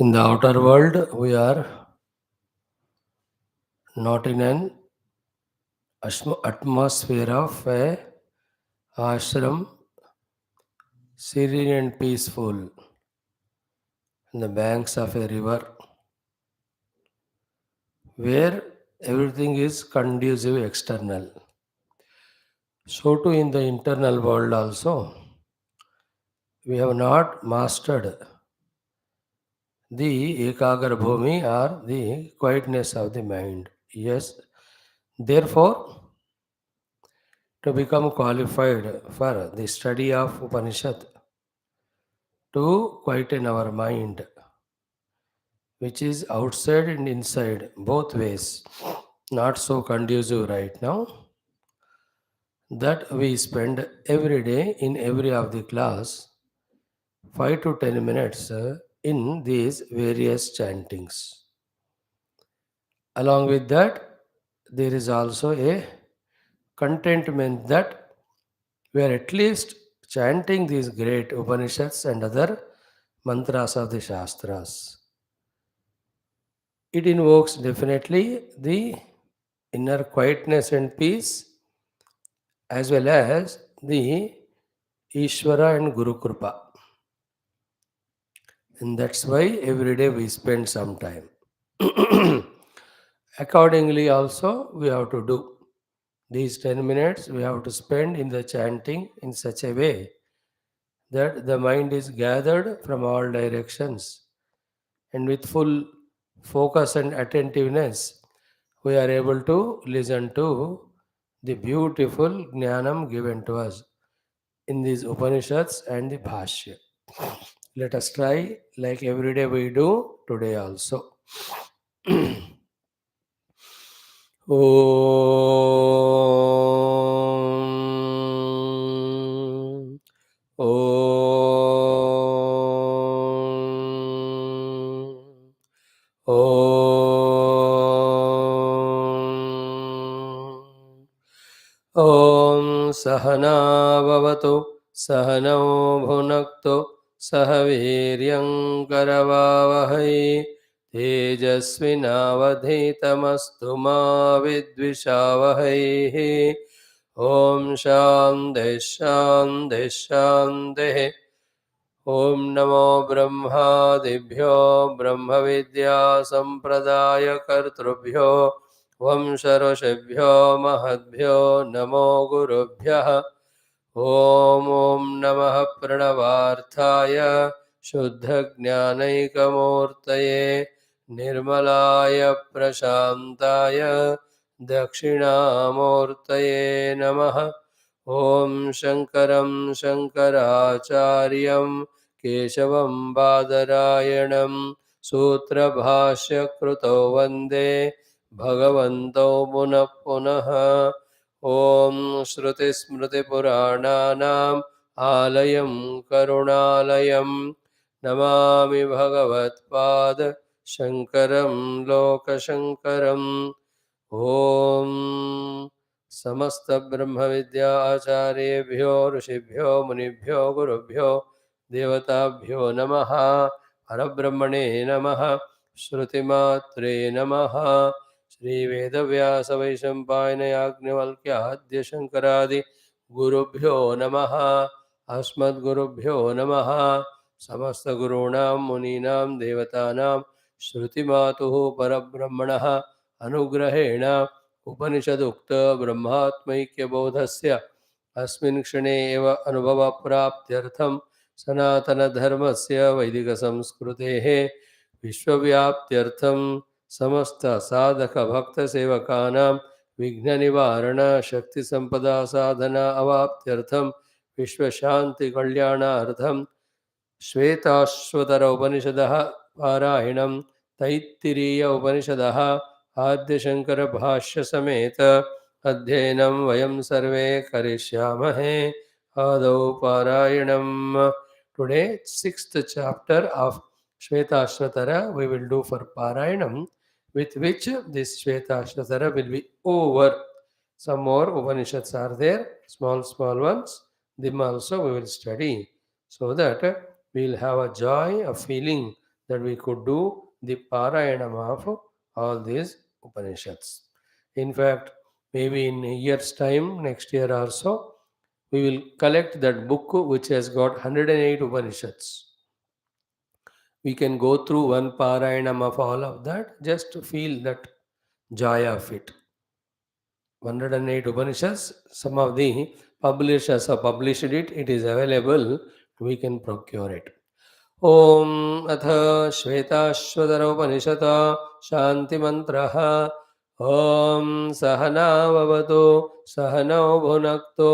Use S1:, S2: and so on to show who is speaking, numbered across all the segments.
S1: In the outer world, we are not in an atmosphere of a ashram, serene and peaceful, on the banks of a river, where everything is conducive external. So too in the internal world also, we have not mastered the ekagra bhumi or the quietness of the mind. Yes, therefore, to become qualified for the study of Upanishad, to quieten our mind, which is outside and inside, both ways, not so conducive right now, that we spend every day in every of the class 5 to 10 minutes in these various chantings. Along with that, there is also a contentment that we are at least chanting these great Upanishads and other mantras of the Shastras. It invokes definitely the inner quietness and peace as well as the Ishvara and Guru Krupa. And that's why every day we spend some time. Accordingly, also, we have to do these 10 minutes, we have to spend in the chanting in such a way that the mind is gathered from all directions and with full focus and attentiveness, we are able to listen to the beautiful jnanam given to us in these Upanishads and the Bhashya. Let us try like every day we do today also. Om. Om. Om. ॐ सहनाववतु सहनौ भुनक्तु सह वीर्यं करवावहै तेजस्विनावधीतमस्तु मा विद्विषावहैः ॐ शान्तिः शान्तिः शान्तिः ॐ नमो ब्रह्मादिभ्यो ब्रह्मविद्यासम्प्रदायकर्तृभ्यो वंशऋषिभ्यो महद्भ्यो नमो गुरुभ्यः ॐ नमः प्रणवार्थाय शुद्धज्ञानैकमूर्तये निर्मलाय प्रशान्ताय दक्षिणामूर्तये नमः ॐ शङ्करं शङ्कराचार्यं केशवं बादरायणं सूत्रभाष्यकृतौ वन्दे भगवन्तौ पुनः पुनः ॐ श्रुतिस्मृतिपुराणानाम् आलयं करुणालयं नमामि भगवत्पाद शङ्करं लोकशङ्करम् ॐ समस्तब्रह्मविद्या आचार्येभ्यो ऋषिभ्यो मुनिभ्यो गुरुभ्यो देवताभ्यो नमः परब्रह्मणे नमः श्रुतिमात्रे नमः श्रीवेदव्यासवैशम्पायनयाज्ञवल्क्याद्यशङ्करादि गुरुभ्यो नमः अस्मद्गुरुभ्यो नमः समस्तगुरूणां मुनीनां देवतानां श्रुतिमातुः परब्रह्मणः अनुग्रहेण उपनिषदुक्त ब्रह्मात्मैक्यबोधस्य अस्मिन् क्षणे एव अनुभवप्राप्त्यर्थं सनातनधर्मस्य वैदिकसंस्कृतेः विश्वव्याप्त्यर्थं समस्तसाधकभक्तसेवकानां विघ्ननिवारणशक्तिसम्पदा साधना अवाप्त्यर्थं विश्वशान्तिकल्याणार्थं श्वेताश्वतर उपनिषदः पारायणं तैत्तिरीय उपनिषदः आद्यशङ्करभाष्यसमेत अध्ययनं वयं सर्वे करिष्यामहे आदौ पारायणं today 6th chapter of Shvetashvatara we will do for Parayanam, with which this Shvetashvatara will be over. Some more Upanishads are there, small ones. Them also we will study so that we will have a joy of feeling that we could do the Parayanam of all these Upanishads. In fact, maybe in a year's time, next year or so, we will collect that book which has got 108 Upanishads. We can go through one Parayanam of all of that just to feel that joy of it. 108 Upanishads, some of the publishers have published it, it is available, we can procure it. ॐ अथ श्वेताश्वतरोपनिषत् शान्तिमन्त्रः ॐ सहनाववतु सहनौ भुनक्तु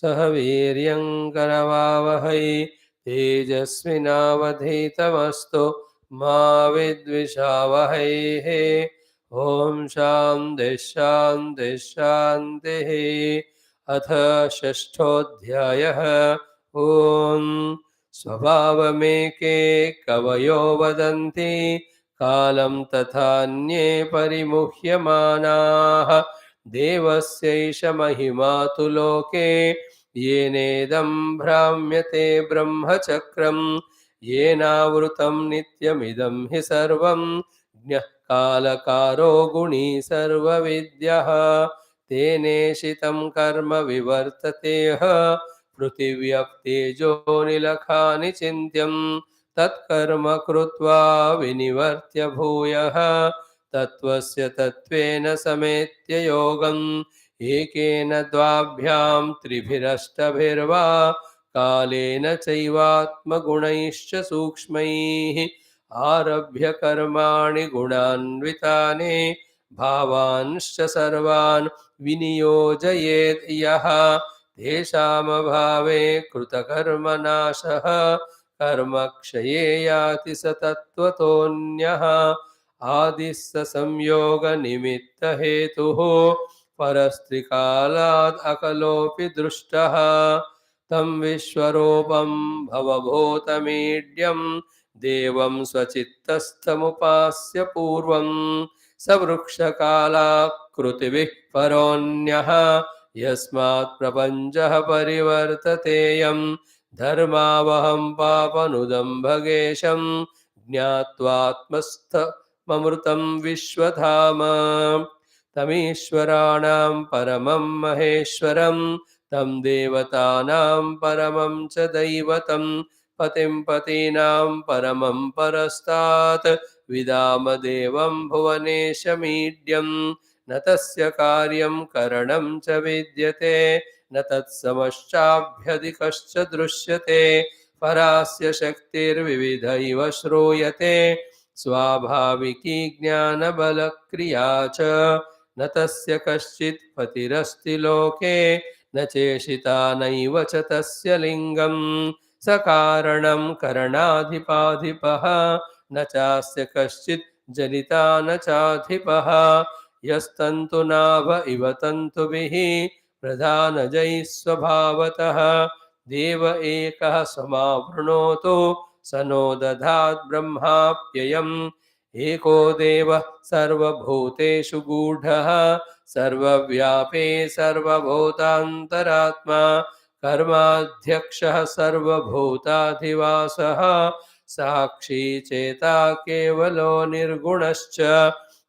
S1: सह वीर्यङ्करवावहै तेजस्विनावधीतमस्तु मा विद्विषावहैः ॐ शान्तिः शान्तिः शान्तिः अथ षष्ठोऽध्यायः ॐ स्वभावमेके कवयो वदन्ति कालं तथान्ये परिमुह्यमानाः देवस्यैष महिमा तु लोके येनेदं भ्राम्यते ब्रह्मचक्रं येनावृतं नित्यमिदं हि सर्वं ज्ञः कालकारो गुणी सर्वविद्यः तेनेशितं कर्म विवर्ततेह पृथिव्यप्तेजो निलखानि चिन्त्यं तत्कर्म कृत्वा विनिवर्त्य भूयः तत्त्वस्य तत्त्वेन समेत्य योगम् एकेन द्वाभ्यां त्रिभिरष्टभिर्वा कालेन चैवात्मगुणैश्च सूक्ष्मैः आरभ्य कर्माणि गुणान्वितानि भावांश्च सर्वान् विनियोजयेत् यः तेषामभावे कृतकर्मनाशः कर्मक्षये याति स तत्त्वतोऽन्यः आदिस्स संयोगनिमित्तहेतुः परस्त्रिकालाद् अकलोऽपि दृष्टः तं विश्वरूपं भवभूतमीड्यं देवं स्वचित्तस्थमुपास्य पूर्वं स वृक्षकालाकृतिभिः परोऽन्यः यस्मात् प्रपञ्चः परिवर्ततेयं धर्मावहं पापनुदं भगेशं ज्ञात्वात्मस्थममृतं विश्वधाम तमीश्वराणां परमं महेश्वरं तं देवतानां परमं च दैवतं पतिं पतीनां परमं परस्तात् विदाम देवं भुवनेशमीड्यं न तस्य कार्यं करणं च विद्यते न तत्समश्चाभ्यधिकश्च दृश्यते परास्य शक्तिर्विविधैव श्रूयते स्वाभाविकी ज्ञानबलक्रिया च न तस्य कश्चित् पतिरस्ति लोके न चेशिता नैव च तस्य लिङ्गं सकारणं करणाधिपाधिपः न चास्य कश्चित् जनिता न चाधिपः यस्तन्तुनाभ इव तन्तुभिः प्रधानजैः स्वभावतः देव एकः समावृणोतु स नो दधात् ब्रह्माप्ययम् एको देवः सर्वभूतेषु गूढः सर्वव्यापी सर्वभूतान्तरात्मा कर्माध्यक्षः सर्वभूताधिवासः साक्षी चेता केवलो निर्गुणश्च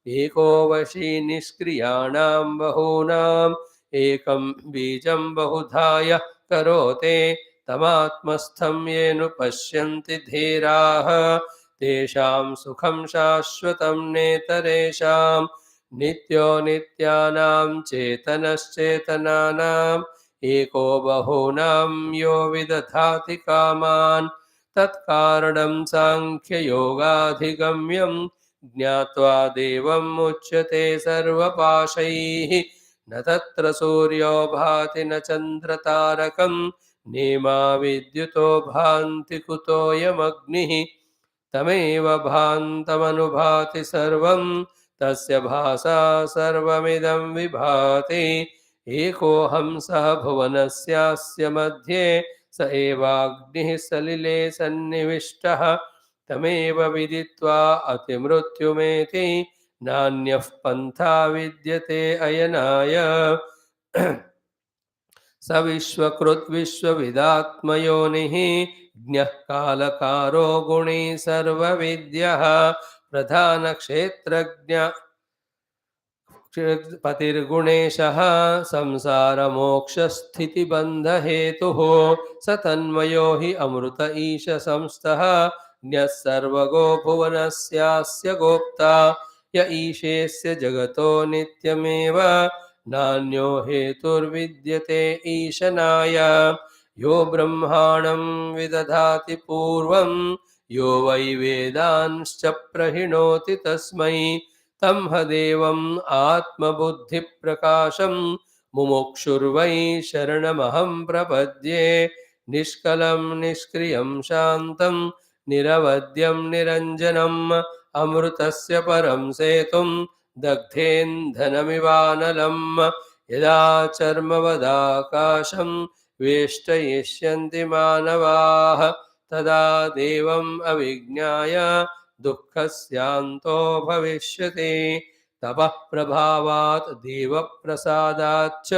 S1: एको वशी निष्क्रियाणां बहूनाम् एकं बीजं बहुधाय करोते तमात्मस्थं येन पश्यन्ति धीराः तेषां सुखं शाश्वतं नेतरेषां नित्यो नित्यानां चेतनश्चेतनानाम् एको बहूनां यो विदधाति कामान् तत्कारणं साङ्ख्ययोगाधिगम्यं ज्ञात्वा देवम् उच्यते सर्वपाशैः न तत्र सूर्यो भाति न चन्द्रतारकं नेमा विद्युतो भान्ति कुतोऽयमग्निः तमेव भान्तमनुभाति सर्वं तस्य भासा सर्वमिदं विभाति एकोऽहं सः भुवनस्यास्य मध्ये स एवाग्निः सलिले सन्निविष्टः तमेव विदित्वा अतिमृत्युमेति नान्यः पन्था विद्यते अयनाय स विश्वकृत् विश्वविदात्मयोनिः ज्ञः कालकारो गुणी सर्वविद्यः प्रधानक्षेत्रज्ञ पतिर्गुणेशः संसारमोक्षस्थितिबन्धहेतुः स तन्मयो हि अमृत ईश संस्थः ज्ञः सर्वगो भुवनस्यास्य गोप्ता य ईशेस्य जगतो नित्यमेव नान्यो हेतुर्विद्यते ईशनाय यो ब्रह्माणं विदधाति पूर्वं यो वै वेदांश्च प्रहिणोति तस्मै तं ह देवम् आत्मबुद्धिप्रकाशं मुमुक्षुर्वै शरणमहं प्रपद्ये निष्कलं निष्क्रियं शान्तं निरवद्यं निरञ्जनम् अमृतस्य परं सेतुं दग्धेन्धनमिवानलम् यदा चर्मवदाकाशं वेष्टयिष्यन्ति मानवाः तदा देवम् अविज्ञाय दुःखस्यान्तो भविष्यति तपः प्रभावात् देवप्रसादाच्च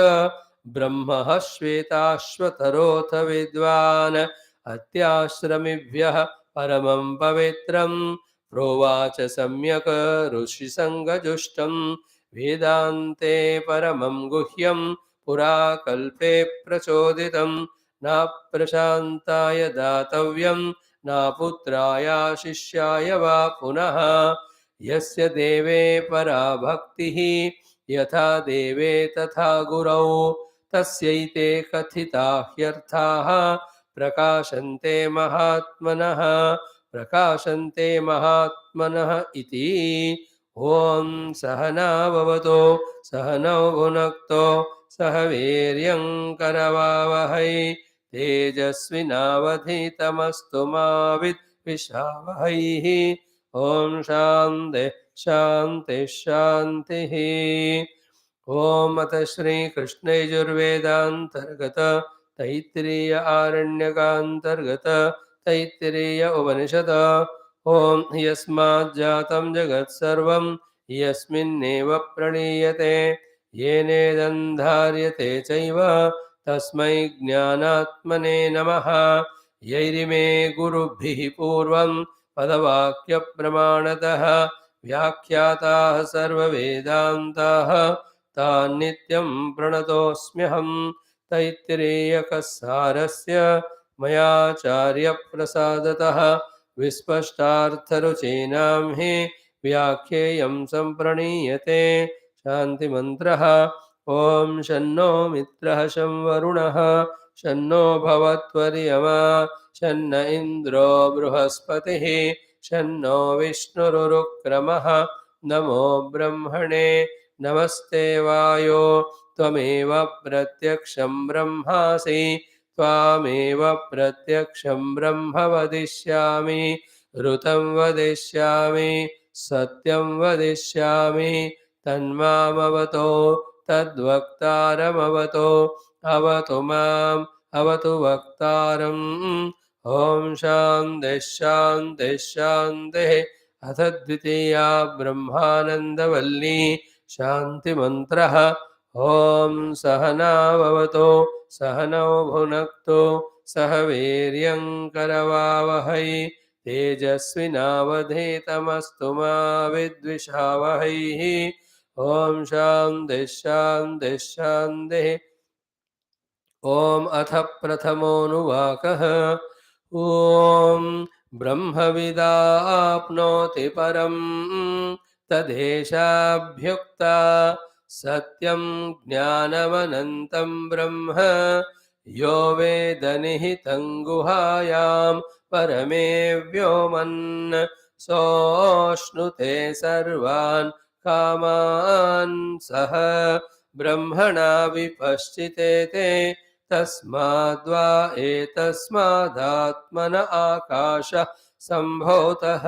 S1: ब्रह्मः श्वेताश्वतरोऽथ विद्वान् अत्याश्रमिभ्यः परमं पवित्रं प्रोवाच सम्यक् ऋषिसङ्गजुष्टं वेदान्ते परमं गुह्यं पुरा कल्पे प्रचोदितं न प्रशान्ताय दातव्यं न पुत्राय शिष्याय वा पुनः यस्य देवे परा भक्तिः यथा देवे तथा गुरौ तस्यैते कथिता ह्यर्थाः प्रकाशन्ते महात्मनः इति ॐ सहना भवतु सहनौ भुनक्तु सह वीर्यं करवावहै तेजस्विनावधीतमस्तु मा विद्विषावहैः ॐ शान्ति शान्ति शान्तिः ॐ अथ श्रीकृष्णयजुर्वेदान्तर्गत तैत्तिरीय आरण्यकान्तर्गत तैत्तिरीय उपनिषद ॐ यस्माज्जातं जगत्सर्वं यस्मिन्नेव प्रणीयते येनेदन्धार्यते चैव तस्मै ज्ञानात्मने नमः यैरिमे गुरुभिः पूर्वं पदवाक्यप्रमाणतः व्याख्याताः सर्ववेदान्ताः तान् नित्यं प्रणतोऽस्म्यहं तैत्तिरीयकसारस्य मयाचार्यप्रसादतः विस्पष्टार्थरुचीनां हि व्याख्येयं सम्प्रणीयते शान्तिमन्त्रः ॐ शन्नो मित्रः शं वरुणः शन्नो भवत्वर्यमा शन्न इन्द्रो बृहस्पतिः शन्नो विष्णुरुक्रमः नमो ब्रह्मणे नमस्ते वायो त्वमेव प्रत्यक्षं ब्रह्मासि त्वामेव प्रत्यक्षं ब्रह्म वदिष्यामि ऋतं वदिष्यामि सत्यं वदिष्यामि तन्मामवतो तद्वक्तारमवतो अवतु माम् अवतु वक्तारम् ॐ शान्तिः शान्तिः शान्तिः अथ द्वितीया ब्रह्मानन्दवल्ली शान्तिमन्त्रः ॐ सहना भवतु सहनौ भुनक्तु सह वीर्यं करवावहै तेजस्विनावधीतमस्तु मा विद्विषावहैः ॐ शान्तिः शान्तिः शान्तिः ॐ अथ प्रथमोऽनुवाकः ॐ ब्रह्मविदाप्नोति परं तदेशाभ्युक्ता सत्यं ज्ञानमनन्तं ब्रह्म यो वेद निहितं गुहायां परमे व्योमन् सोऽश्नुते सर्वान् कामान् सह ब्रह्मणा विपश्चिते ते तस्माद्वा एतस्मादात्मन आकाशः सम्भूतः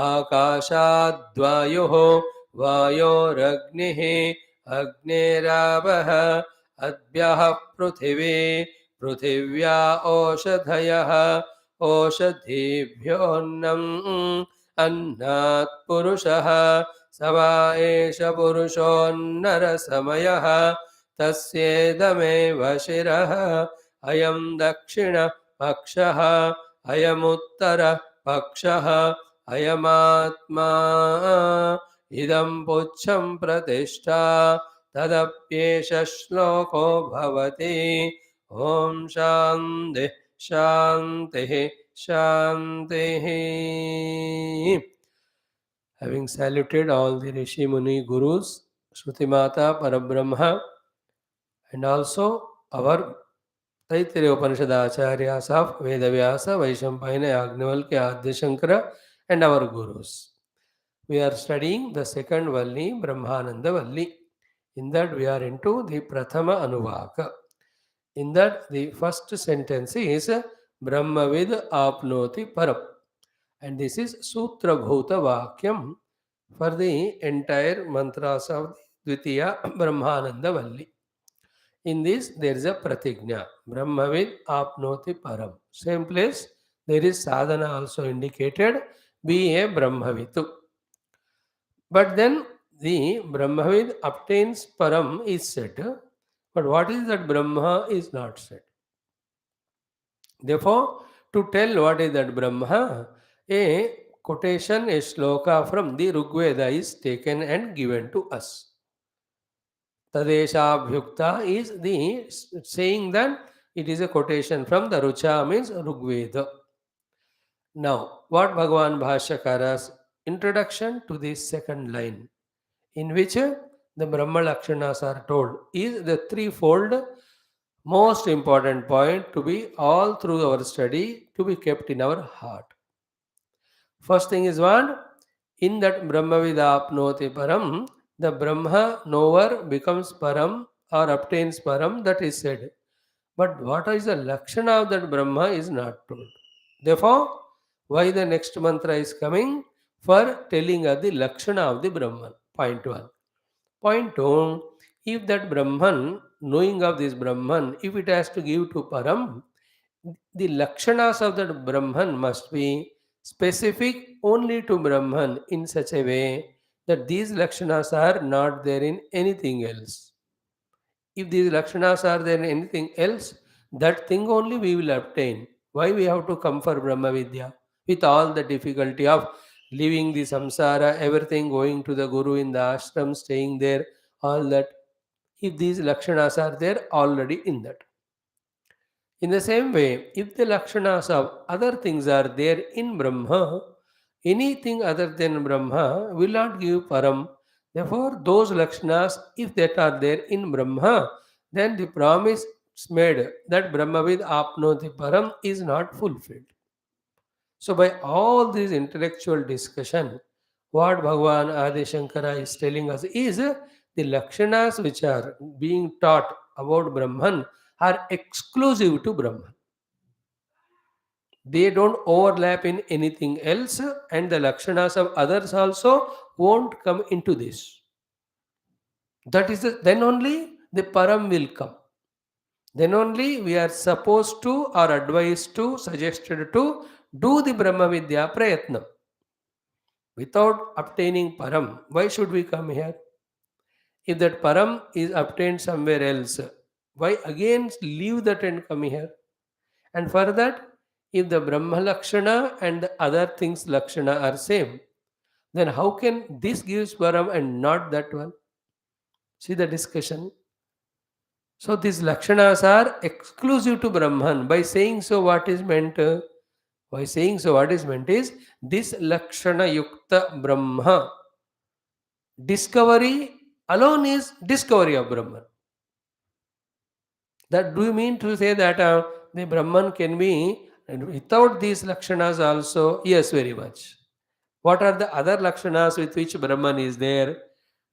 S1: आकाशाद्वायुः वायोरग्निः अग्नेरावः अद्भ्यः पृथिवी पृथिव्या ओषधयः ओषधीभ्योऽन्नम् अन्नात् पुरुषः स वा एष पुरुषोऽन्नरसमयः तस्येदमेव शिरः अयं दक्षिणपक्षः अयमुत्तरपक्षः अयमात्मा इदं पुच्छं प्रतिष्ठा तदप्येष श्लोको भवति ॐ शान्ति शान्ति शान्तिः. Having saluted all the Rishi Muni Gurus, Shruti Mata, Parabrahma, and also our Taittiriya Upanishad Acharyas of Vedavyasa, Vaishampayana, Yagnavalkya, Adi Shankara, and our Gurus. We are studying the second Valli, Brahmananda Valli. In that we are into the Prathama Anuvaka. In that the first sentence is Brahmavid Apnoti Param. And this is Sutra Bhuta Vakyam for the entire mantras of the Dvitiya Brahmananda Valli. In this, there is a pratigna. Brahmavid apnoti param. Same place, there is sadhana also indicated. Be a Brahmavitu. But then the Brahmavid obtains param is said. But what is that Brahma is not said. Therefore, to tell what is that Brahma, a quotation, a shloka from the Rigveda is taken and given to us. Tadeshabhyukta is the saying that it is a quotation from the Rucha means Rigveda. Now, what Bhagavan Bhashyakara's introduction to the second line, in which the Brahma Lakshanas are told, is the threefold most important point to be all through our study to be kept in our heart. First thing is what? In that Brahmavidapnoti Param, the Brahma knower becomes Param or obtains Param, that is said. But what is the Lakshana of that Brahma is not told. Therefore, why the next mantra is coming? For telling us the Lakshana of the Brahman. Point 1. Point 2. If that Brahman, knowing of this Brahman, if it has to give to Param, the Lakshanas of that Brahman must be specific only to Brahman in such a way that these Lakshanas are not there in anything else. If these Lakshanas are there in anything else, that thing only we will obtain. Why we have to come for Brahma Vidya? With all the difficulty of leaving the samsara, everything, going to the Guru in the ashram, staying there, all that. If these Lakshanas are there already in that. In the same way, if the Lakshanas of other things are there in Brahma, anything other than Brahma will not give Param. Therefore, those Lakshanas, if that are there in Brahma, then the promise made that Brahmavid Apnoti Param is not fulfilled. So, by all this intellectual discussion, what Bhagavan Adi Shankara is telling us is the Lakshanas which are being taught about Brahman are exclusive to Brahman. They don't overlap in anything else, and the Lakshanas of others also won't come into this. That is then only the Param will come. Then only we are supposed to or advised to, suggested to do the Brahma Vidya Prayatnam. Without obtaining Param, why should we come here? If that Param is obtained somewhere else, why again leave that and come here? And for that, if the Brahma Lakshana and the other things Lakshana are same, then how can this gives Param and not that one? See the discussion. So these Lakshanas are exclusive to Brahman. By saying so, what is meant? By saying so, what is meant is this Lakshana Yukta Brahma. Discovery alone is discovery of Brahman. That do you mean to say that the Brahman can be without these Lakshanas also? Yes, very much. What are the other Lakshanas with which Brahman is there?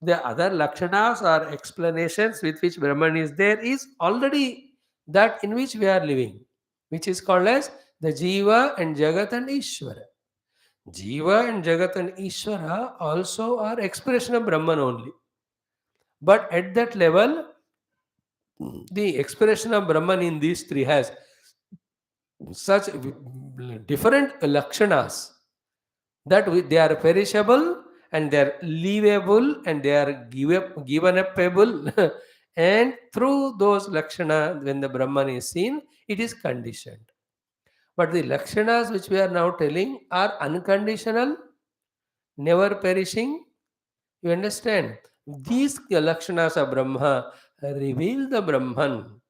S1: The other Lakshanas or explanations with which Brahman is there is already that in which we are living, which is called as the Jiva and Jagat and Ishvara. Jiva and Jagat and Ishvara also are expression of Brahman only. But at that level, the expression of Brahman in these three has such different lakshanas that they are perishable and they are leavable and they are given upable And through those Lakshana, when the Brahman is seen, it is conditioned. But the Lakshanas which we are now telling are unconditional, never perishing. You understand? These Lakshanas of Brahma reveal the Brahman,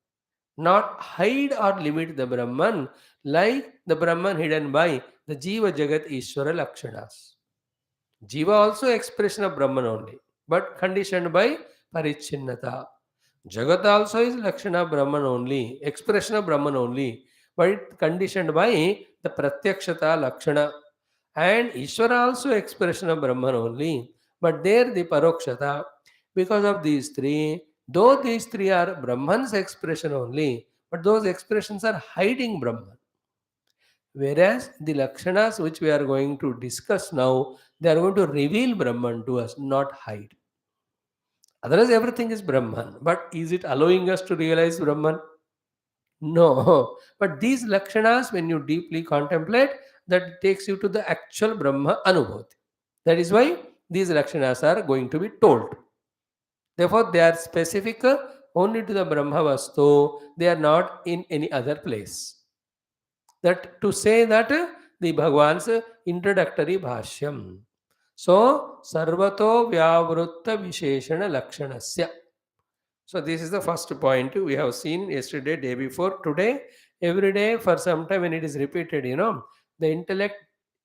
S1: not hide or limit the Brahman, like the Brahman hidden by the Jiva Jagat Ishvara Lakshanas. Jiva also expression of Brahman only, but conditioned by Parichinnata. Jagat also is Lakshana Brahman only, expression of Brahman only, but it conditioned by the Pratyakshata Lakshana. And Ishvara also expression of Brahman only, but there the Parokshata. Because of these three, though these three are Brahman's expression only, but those expressions are hiding Brahman. Whereas the Lakshanas which we are going to discuss now, they are going to reveal Brahman to us, not hide. Otherwise, everything is Brahman. But is it allowing us to realize Brahman? No. But these Lakshanas, when you deeply contemplate, that takes you to the actual Brahma Anubhuti. That is why these Lakshanas are going to be told. Therefore, they are specific only to the Brahma Vastu. They are not in any other place. That to say that the Bhagwan's introductory Bhashyam. So, Sarvato Vyavrutta Visheshana Lakshanasya. So, this is the first point we have seen yesterday, day before, today. Every day, for some time, when it is repeated, the intellect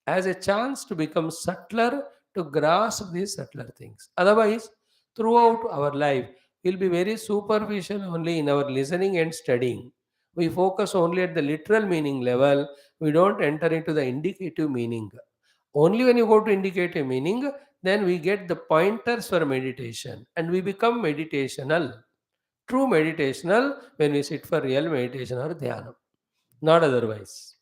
S1: has a chance to become subtler, to grasp these subtler things. Otherwise, throughout our life, we'll be very superficial only in our listening and studying. We focus only at the literal meaning level, we don't enter into the indicative meaning. Only when you go to indicative meaning, then we get the pointers for meditation and we become meditational. True meditational when we sit for real meditation or dhyana, not otherwise.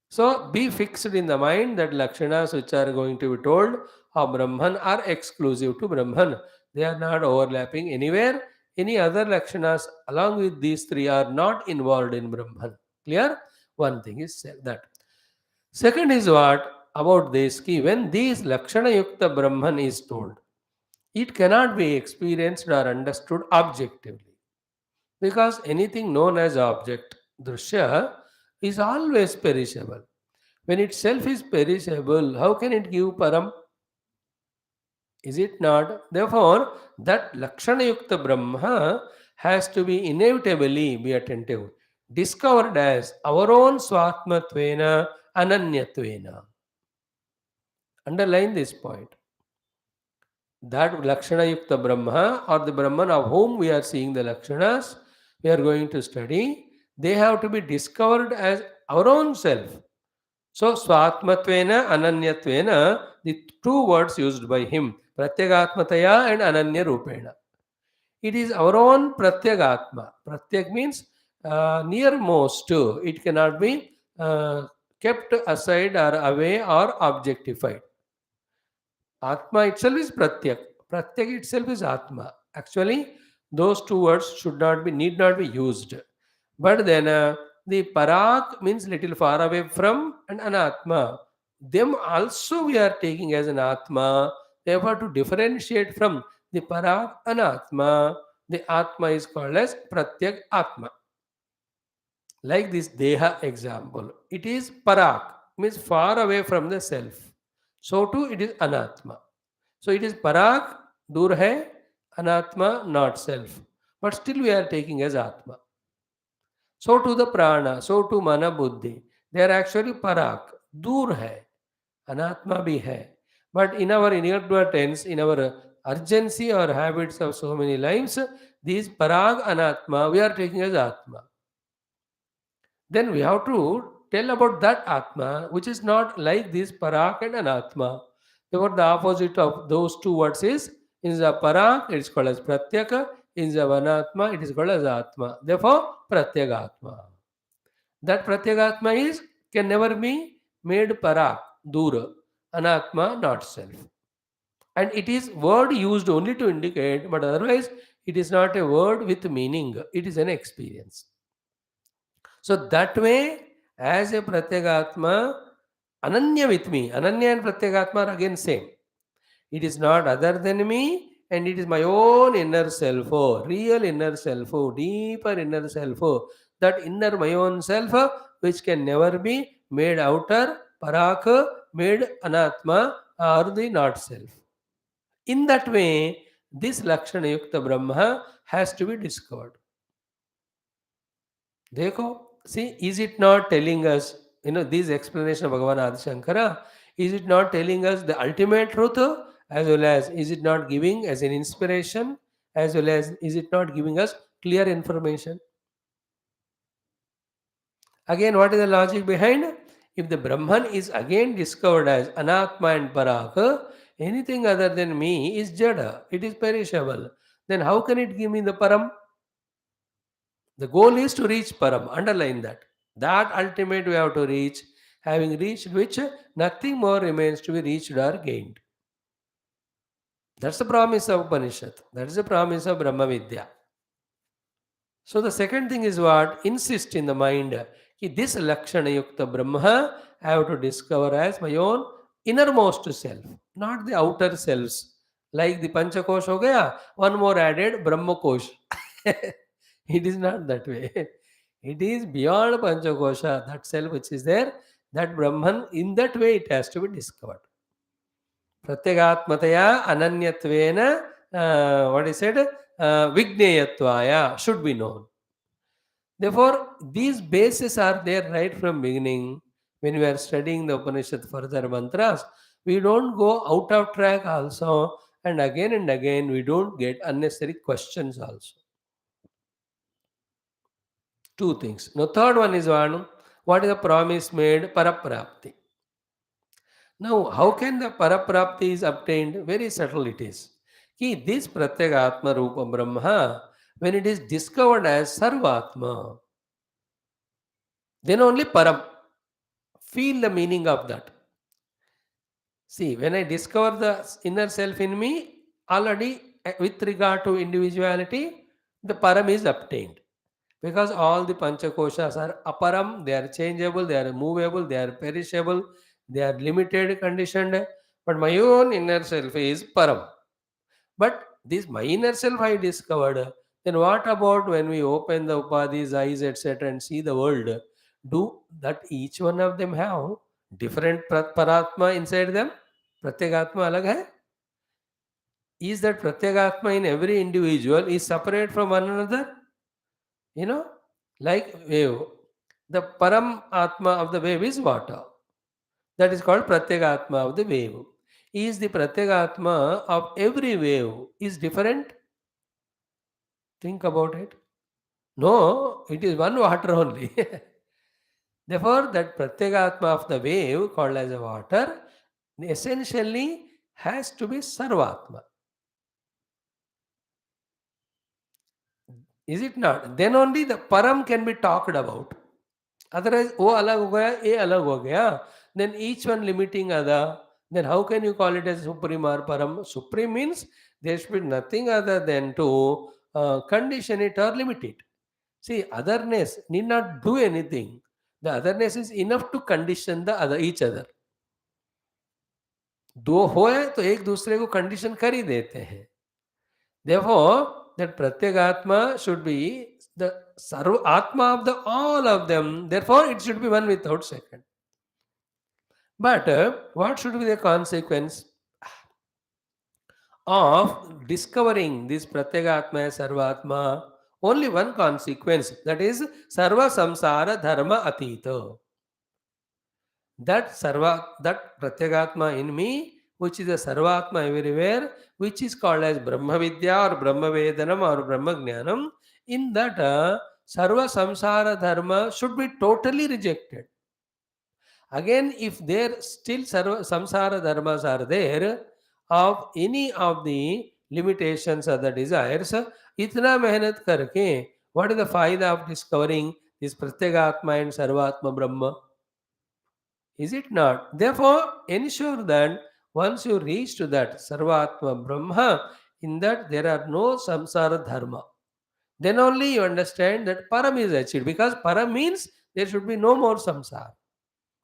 S1: So be fixed in the mind that Lakshanas which are going to be told of Brahman are exclusive to Brahman. They are not overlapping anywhere. Any other Lakshanas along with these three are not involved in Brahman. Clear? One thing is said that. Second is what? About this key. When these Lakshana Yukta Brahman is told, it cannot be experienced or understood objectively. Because anything known as object, drishya, is always perishable. When itself is perishable, how can it give param? Is it not? Therefore, that Lakshana Yukta Brahma has to be inevitably, be attentive, discovered as our own Swatmatvena Ananyatvena. Underline this point. That Lakshana Yukta Brahma or the Brahman of whom we are seeing the Lakshanas, we are going to study, they have to be discovered as our own self. So, Swatmatvena, Ananyatvena, the two words used by him, Pratyagatmataya and Ananya Rupena. It is our own Pratyagatma. Pratyak means nearmost to. It cannot be kept aside or away or objectified. Atma itself is Pratyak. Pratyak itself is Atma. Actually, those two words need not be used. But then the Parak means little far away from and Anatma. Them also we are taking as an Atma. Therefore, to differentiate from the Parak Anatma, the Atma is called as Pratyak Atma. Like this Deha example. It is Parak, means far away from the self. So too it is Anatma. So it is Parak, dur hai, Anatma, not self. But still we are taking as Atma. So to the Prana, so to Mana Buddhi. They are actually Parak, dur hai, Anatma bhi hai. But in our inadvertence, in our urgency or habits of so many lives, these Parag Anatma we are taking as Atma. Then we have to tell about that Atma, which is not like this Parak and Anatma. Therefore, the opposite of those two words is in the Parak, it is called as Pratyaka, in the Anatma, it is called as Atma. Therefore, Pratyagatma. That Pratyagatma is can never be made Parak, Dura, Anatma, not self. And it is word used only to indicate, but otherwise, it is not a word with meaning, it is an experience. So that way, as a Pratyagatma, Ananya with me, Ananya and Pratyagatma are again same. It is not other than me and it is my own inner self, oh, real inner self, oh, deeper inner self, oh, that inner my own self, which can never be made outer, parak, made anatma, or the not self. In that way, this Lakshana Yukta Brahma has to be discovered. Dekho, see, is it not telling us, this explanation of Bhagavan Adi Shankara, is it not telling us the ultimate truth, as well as is it not giving as an inspiration, as well as is it not giving us clear information? Again, what is the logic behind? If the Brahman is again discovered as Anatma and Parak, anything other than me is Jada, it is perishable. Then how can it give me the Param? The goal is to reach Param. Underline that. That ultimate we have to reach, having reached which nothing more remains to be reached or gained. That's the promise of Upanishad. That is the promise of Brahma Vidya. So the second thing is what? Insist in the mind. This Lakshana Yukta Brahma I have to discover as my own innermost self, not the outer selves. Like the Panchakosh ho gaya, one more added Brahma Kosh. It is not that way. It is beyond Panchakosha, that self which is there, that Brahman, in that way it has to be discovered. Pratyagatmataya ananyatvena, what is said, vigneyatvaya, should be known. Therefore, these bases are there right from beginning. When we are studying the Upanishad further mantras, we don't go out of track also, and again we don't get unnecessary questions also. Two things. Now, third one is one. What is the promise made? Paraprapti. Now, how can the paraprapti is obtained? Very subtle it is. This Pratyagatma Rupa Brahma, when it is discovered as Sarvatma, then only Param. Feel the meaning of that. See, when I discover the inner self in me, already with regard to individuality, the Param is obtained. Because all the panchakoshas are aparam, they are changeable, they are movable, they are perishable, they are limited, conditioned. But my own inner self is param. But this my inner self I discovered. Then what about when we open the upadhis, eyes, etc., and see the world? Do that each one of them have different paratma inside them? Pratyagatma alag hai? Is that pratyagatma in every individual is separate from one another? You know, like wave. The Param Atma of the wave is water. That is called Pratyagatma of the wave. Is the Pratyagatma of every wave is different? Think about it. No, it is one water only. Therefore, that Pratyagatma of the wave called as a water essentially has to be Sarvatma. Is it not? Then only the Param can be talked about. Otherwise, O alag ho gaya, A alag ho gaya. Then each one limiting other. Then how can you call it as supreme or param? Supreme means there should be nothing other than to condition it or limit it. See, otherness need not do anything. The otherness is enough to condition the other each other. दो हो है तो एक दूसरे को condition कर ही देते हैं. Therefore, that Pratyagatma should be the Sarva Atma of the all of them. Therefore, it should be one without second. But what should be the consequence of discovering this Pratyagatma Sarvatma? Only one consequence, that is Sarva Samsara Dharma Atita. That Pratyagatma in me, which is a Sarvatma everywhere, which is called as Brahma Vidya or Brahma Vedanam or Brahma Jnanam, in that Sarva Samsara Dharma should be totally rejected. Again, if there still samsara dharmas are there, of any of the limitations or the desires, itna mehnat karke, what is the faida of discovering this Pratyagatma and Sarvatma Brahma? Is it not? Therefore, ensure that once you reach to that Sarvatma Brahma, in that there are no samsara dharma. Then only you understand that param is achieved, because param means there should be no more samsara.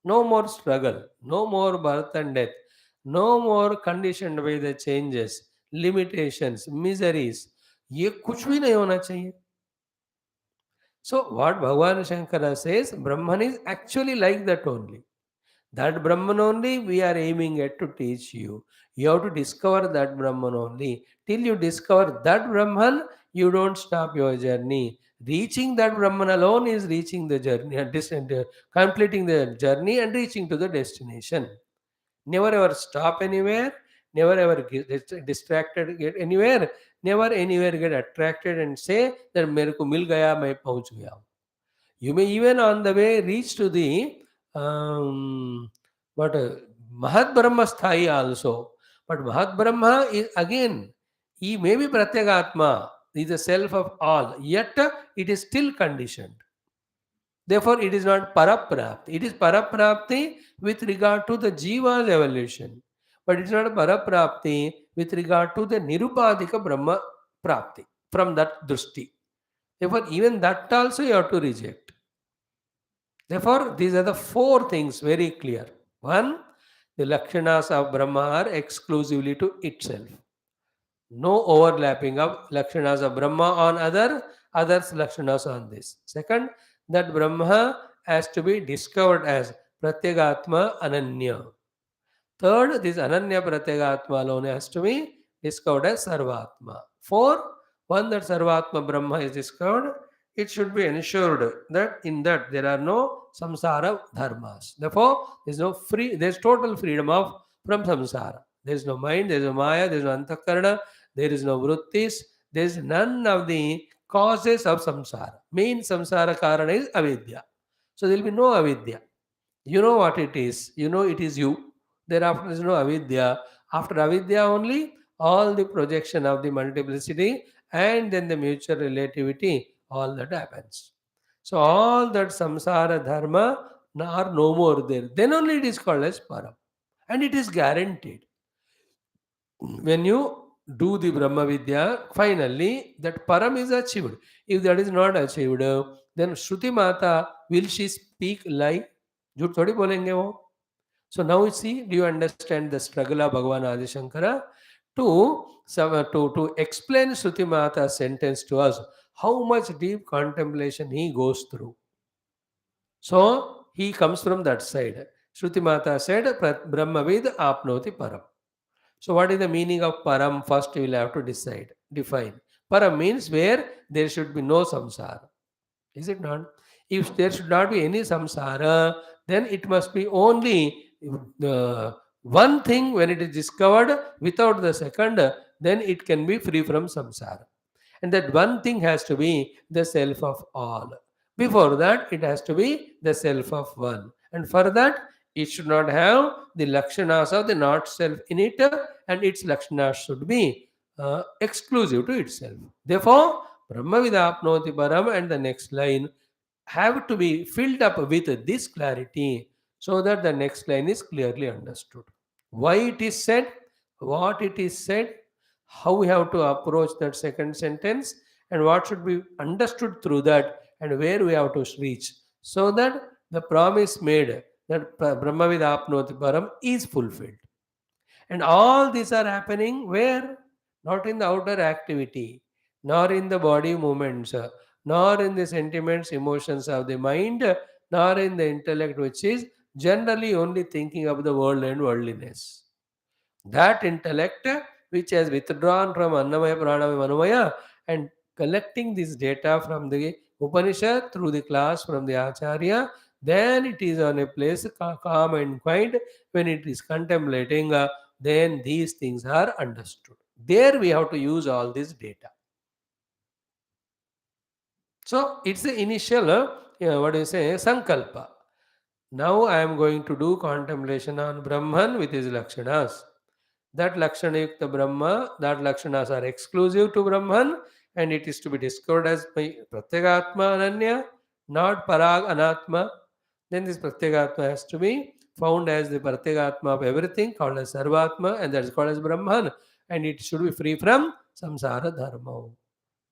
S1: No more struggle, no more birth and death, no more conditioned by the changes. limitations, miseries, ये कुछ भी नहीं होना चाहिए. So what Bhagavan Shankara says, Brahman is actually like that only. That Brahman only we are aiming at to teach you. You have to discover that Brahman only. Till you discover that Brahman, you don't stop your journey. Reaching that Brahman alone is reaching the journey, completing the journey and reaching to the destination. Never ever stop anywhere, never ever get distracted, get anywhere, never anywhere get attracted and say that मेरे को मिल गया मैं पहुंच गया. You may even on the way reach to the but Mahat Brahma Sthai also. But Mahat Brahma is again, he may be Pratyagatma, he is the self of all, yet it is still conditioned. Therefore, it is not Paraprapti. It is Paraprapti with regard to the Jiva's evolution. But it is not Paraprapti with regard to the Nirupadika Brahma Prapti from that Drusti. Therefore, even that also you have to reject. Therefore, these are the four things very clear. One, the Lakshanas of Brahma are exclusively to itself. No overlapping of Lakshanas of Brahma on others Lakshanas on this. Second, that Brahma has to be discovered as Pratyagatma Ananya. Third, this Ananya Pratyagatma alone has to be discovered as Sarvatma. Four, one that Sarvatma Brahma is discovered, it should be ensured that in that there are no samsara dharmas. Therefore, there is total freedom of from samsara. There is no mind, there is no maya, there is no antakarana, there is no vrittis, there is none of the causes of samsara. Main samsara karana is avidya. So there will be no avidya. You know what it is. You know it is you. Thereafter there is no avidya. After avidya only, all the projection of the multiplicity and then the mutual relativity, all that happens. So all that samsara dharma are no more there. Then only it is called as param. And it is guaranteed. When you do the Brahma Vidya, finally that param is achieved. If that is not achieved, then Shruti Mata, will she speak lie? झूठ थोड़ी बोलेंगे वो. So now you see, do you understand the struggle of Bhagavan Adi Shankara to explain Shruti Mata's sentence to us, how much deep contemplation he goes through. So he comes from that side. Shruti Mata said, Brahmavid apnoti param. So what is the meaning of param? First you will have to define. Param means where there should be no samsara. Is it not? If there should not be any samsara, then it must be only one thing when it is discovered without the second, then it can be free from samsara. And that one thing has to be the self of all. Before that, it has to be the self of one. And for that, it should not have the lakshanas of the not self in it, and its lakshanas should be exclusive to itself. Therefore, Brahma Vidapnoti Param and the next line have to be filled up with this clarity so that the next line is clearly understood. Why it is said, what it is said, how we have to approach that second sentence, and what should be understood through that, and where we have to reach, so that the promise made that Brahmavid Apnoti Param is fulfilled. And all these are happening where? Not in the outer activity, nor in the body movements, nor in the sentiments, emotions of the mind, nor in the intellect, which is generally only thinking of the world and worldliness. That intellect which has withdrawn from Annamaya, Pranamaya, Manumaya and collecting this data from the Upanishad through the class from the Acharya, then it is on a place calm and quiet. When it is contemplating, then these things are understood. There we have to use all this data. So it's the initial, what do you say, sankalpa. Now I am going to do contemplation on Brahman with his lakshanas. That lakshana yukta Brahma, that lakshanas are exclusive to Brahman, and it is to be discovered as Pratyagatma Ananya, not Parag Anatma. Then this Pratyagatma has to be found as the Pratyagatma of everything, called as Sarvatma, and that is called as Brahman, and it should be free from samsara dharma.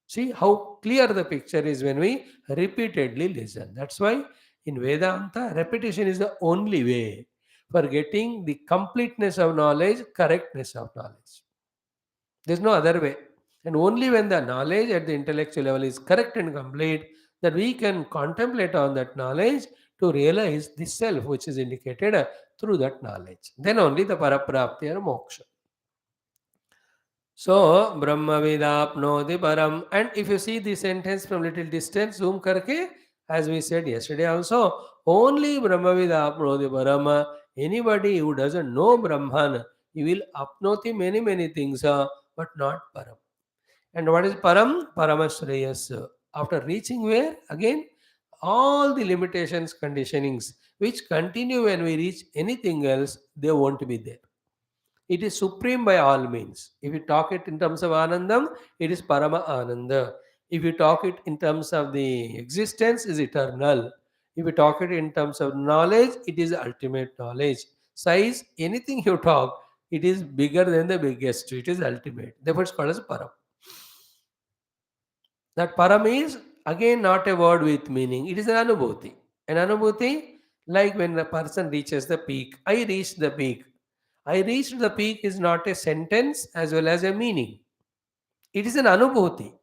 S1: See how clear the picture is when we repeatedly listen. That's why in Vedanta, repetition is the only way for getting the completeness of knowledge, correctness of knowledge. There's no other way. And only when the knowledge at the intellectual level is correct and complete, that we can contemplate on that knowledge to realize the self which is indicated through that knowledge. Then only the paraprapti or moksha. So, Brahma Vidapnoti Param. And if you see the sentence from little distance, zoom karke, as we said yesterday also, only Brahma Vidapnoti Param. Anybody who doesn't know Brahman, he will apnoti many things, but not Param. And what is Param? Paramashreyas. After reaching where? Again, all the limitations, conditionings, which continue when we reach anything else, they won't be there. It is supreme by all means. If you talk it in terms of Anandam, it is Parama Ananda. If you talk it in terms of the existence, is eternal. If you talk it in terms of knowledge, it is ultimate knowledge. Size, anything you talk, it is bigger than the biggest. It is ultimate. Therefore, it's called as Param. That Param is again not a word with meaning. It is an Anubhuti. An Anubhuti, like when a person reaches the peak. I reached the peak. I reached the peak is not a sentence as well as a meaning. It is an Anubhuti.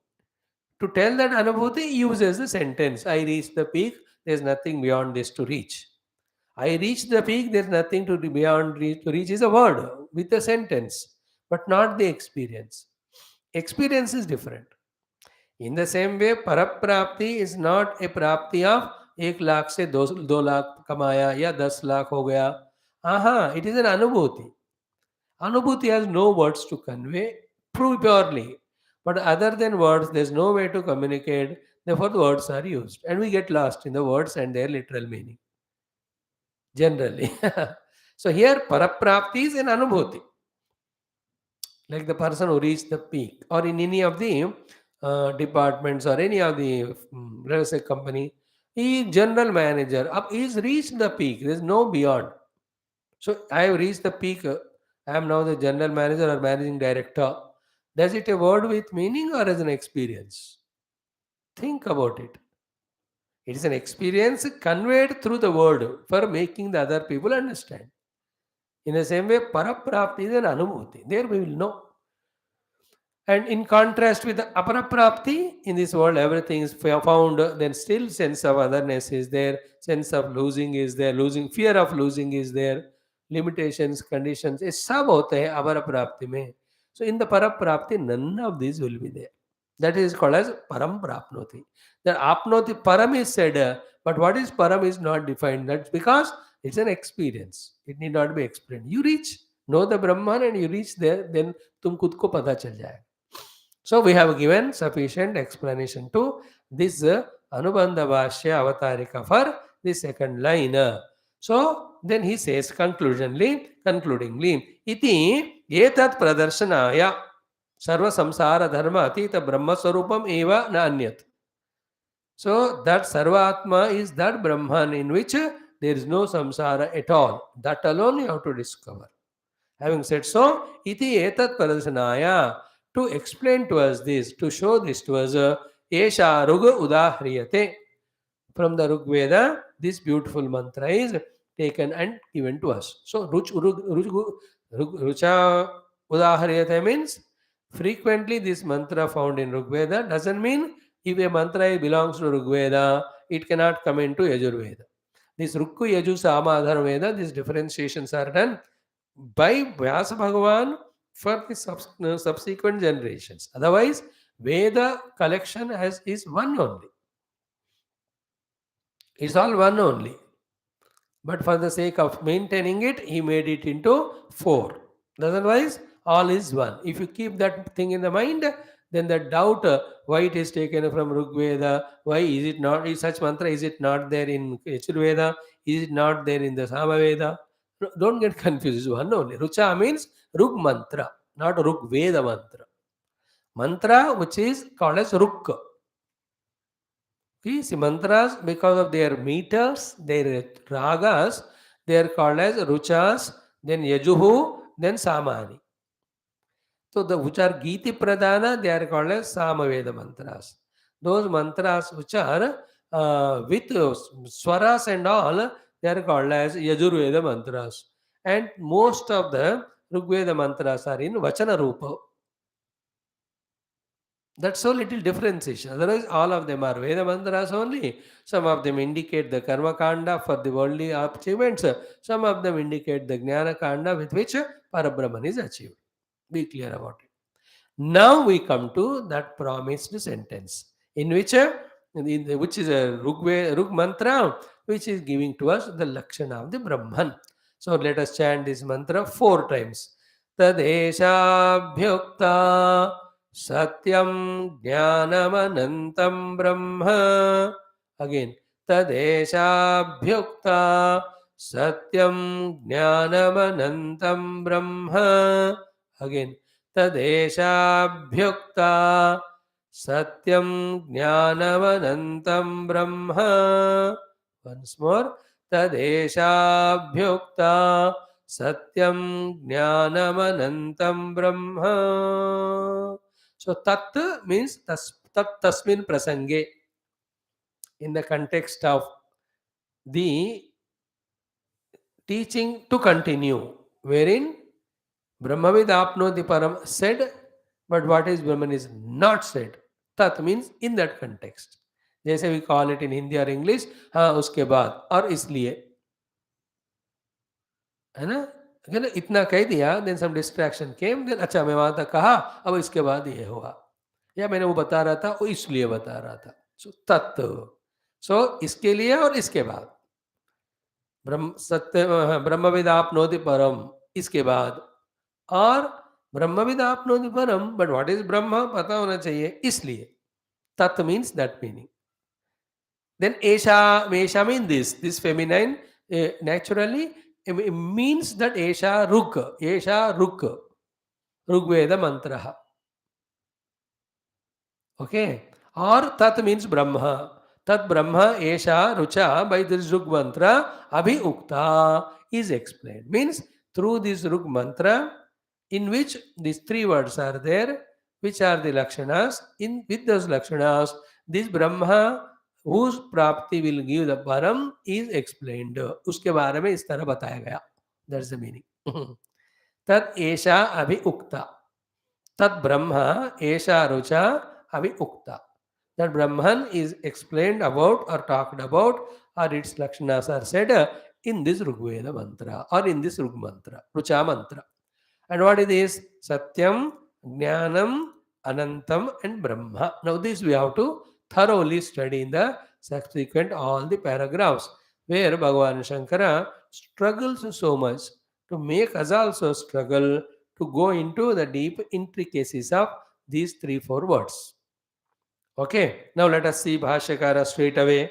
S1: To tell that Anubhuti uses the sentence. I reached the peak. There is nothing beyond this to reach. I reached the peak. There is nothing to beyond reach. To reach is a word with a sentence, but not the experience. Experience is different. In the same way, paraprapti is not a prapti of 1 lakh से 2 लाख कमाया या 10 लाख हो गया. It is an anubhuti. Anubhuti has no words to convey purely. But other than words, there's no way to communicate. Therefore, the words are used. And we get lost in the words and their literal meaning. Generally. So here, paraprapti is an anubhuti. Like the person who reached the peak, or in any of the departments or any of the let us say company, he is general manager. Up, he's reached the peak. There's no beyond. So I have reached the peak. I am now the general manager or managing director. Does it a word with meaning or as an experience? Think about it. It is an experience conveyed through the word for making the other people understand. In the same way, paraprapti is an anubhuti. There we will know. And in contrast with the aparaprapti, in this world everything is found, then still sense of otherness is there, sense of losing is there, losing, fear of losing is there, limitations, conditions, ये सब होते हैं अपराप्ति में. So in the paraprapti, none of these will be there. That is called as param prapnoti. The apnoti param is said, but what is param is not defined. That's because it's an experience. It need not be explained. You reach, know the Brahman and you reach there, then तुम खुद को पता चल जाएगा. So we have given sufficient explanation to this Anubandha Bhashya Avatarika for the second line. So then he says concludingly, iti etat pradarsanaya sarva samsara dharma atita brahma swarupam eva na anyat. So that sarva atma is that Brahman in which there is no samsara at all. That alone you have to discover. Having said so, iti etat pradarsanaya, to explain to us this, to show this to us, Esha Ruga Udahriyate. From the Rig Veda, this beautiful mantra is taken and given to us. So, Rucha Udahriyate means frequently this mantra found in Rig Veda doesn't mean if a mantra belongs to Rig Veda, it cannot come into Yajur Veda. This Rukku Yaju Sama Adhar Veda, these differentiations are done by Vyasa Bhagavan for the subsequent generations. Otherwise, Veda collection is one only. It's all one only. But for the sake of maintaining it, he made it into 4. Otherwise, all is one. If you keep that thing in the mind, then the doubt why it is taken from Rig Veda, why is it not, is such mantra, is it not there in Yajur Veda, is it not there in the Sama Veda? Don't get confused. It's one only. Rucha means Rug mantra, not Rug Veda mantra. Mantra which is called as Ruk. These mantras, because of their meters, their ragas, they are called as Ruchas, then Yajuhu, then Samani. So the which are Giti Pradana, they are called as Samaveda mantras. Those mantras which are with swaras and all, they are called as Yajurveda mantras. And most of the Rigveda mantras are in Vachana Rupa. That's so little differentiation. Otherwise, all of them are Veda mantras only. Some of them indicate the Karma Kanda for the worldly achievements. Some of them indicate the Jnana Kanda with which Parabrahman is achieved. Be clear about it. Now we come to that promised sentence in which which is a Rug mantra, which is giving to us the Lakshana of the Brahman. So let us chant this mantra 4 times. Tadeshabhyukta Satyam Jnanamanantam Brahma. Again. Tadeshabhyukta Satyam Jnanamanantam Brahma. Again. तदेशाभ्युक्ता सत्यं ज्ञानमनन्तं ब्रह्म. Once more. तदेशाभ्युक्ता सत्यं ज्ञानमनन्तं ब्रह्म. So tat means tat tasmin prasange, in the context of the teaching to continue, wherein Brahmavid apnoti param said, but what is Brahman is not said. Tat means in that context. जैसे we call it in Hindi or English, हाँ उसके बाद और इसलिए, है ना. अगर इतना कह दिया, then some distraction came, then अच्छा मैं वहां तक कहा, अब इसके बाद ये हुआ, या मैंने वो बता रहा था, वो इसलिए बता रहा था. So तत्व, so इसके लिए और इसके बाद. ब्रह्म सत्य ब्रह्मविद आपनोति परम इसके बाद, और ब्रह्मविद आपनोति परम, बट व्हाट इज ब्रह्म पता होना चाहिए इसलिए. तत् मीन्स दैट मीनिंग. देन एषा mean this feminine naturally it means that esha ruk Rigveda mantra. Okay. Or tat means Brahma. Tat Brahma Esha Rucha, by this Rug mantra Abhi Ukta is explained. Means through this Rug mantra, in which these 3 words are there, which are the Lakshanas. With those Lakshanas, this Brahma whose Prapti will give the Param is explained. उसके बारे में इस तरह बताया गया. That's the meaning. Tat Esha Abhi Ukta. Tat Brahma Esha Rucha Avi Ukta. That Brahman is explained about or talked about, or its Lakshanas are said in this Rigveda mantra or in this Rug mantra, Rucha mantra. And what is this? Satyam, Jnanam, Anantam, and Brahma. Now this we have to thoroughly study in the subsequent all the paragraphs, where Bhagavan Shankara struggles so much to make us also struggle to go into the deep intricacies of these 3-4 words. Okay, now let us see Bhashyakara straight away.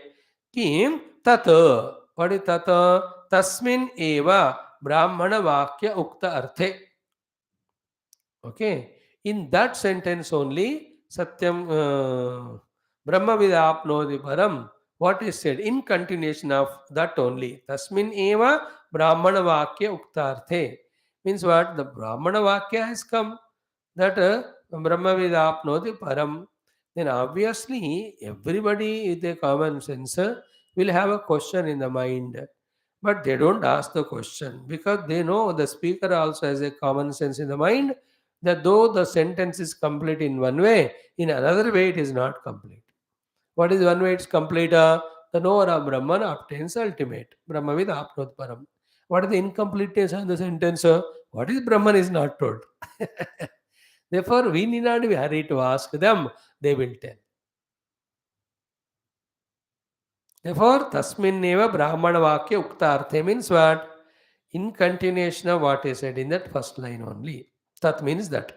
S1: Kim tata. What is tata? Tasmin eva Brahmana Vakya Ukta Arthe. Okay, in that sentence only, Satyam Brahma Vidapnodi Param, what is said in continuation of that only. Tasmin eva Brahmana Vakya Ukta Arthe. Means what? The Brahmana Vakya has come, that Brahma Vidapnodi Param. Then obviously everybody with a common sense will have a question in the mind, but they don't ask the question because they know the speaker also has a common sense in the mind, that though the sentence is complete in one way, in another way it is not complete. What is one way it's complete? The knower of Brahman obtains ultimate. Brahmavid apnot param. What is the incompleteness of the sentence? What is Brahman is not told. Therefore, we need not be hurried to ask them, they will tell. Therefore, Tasminneva Brahmana Vakya Uktarthe means what? In continuation of what is said in that first line only. Tat means that.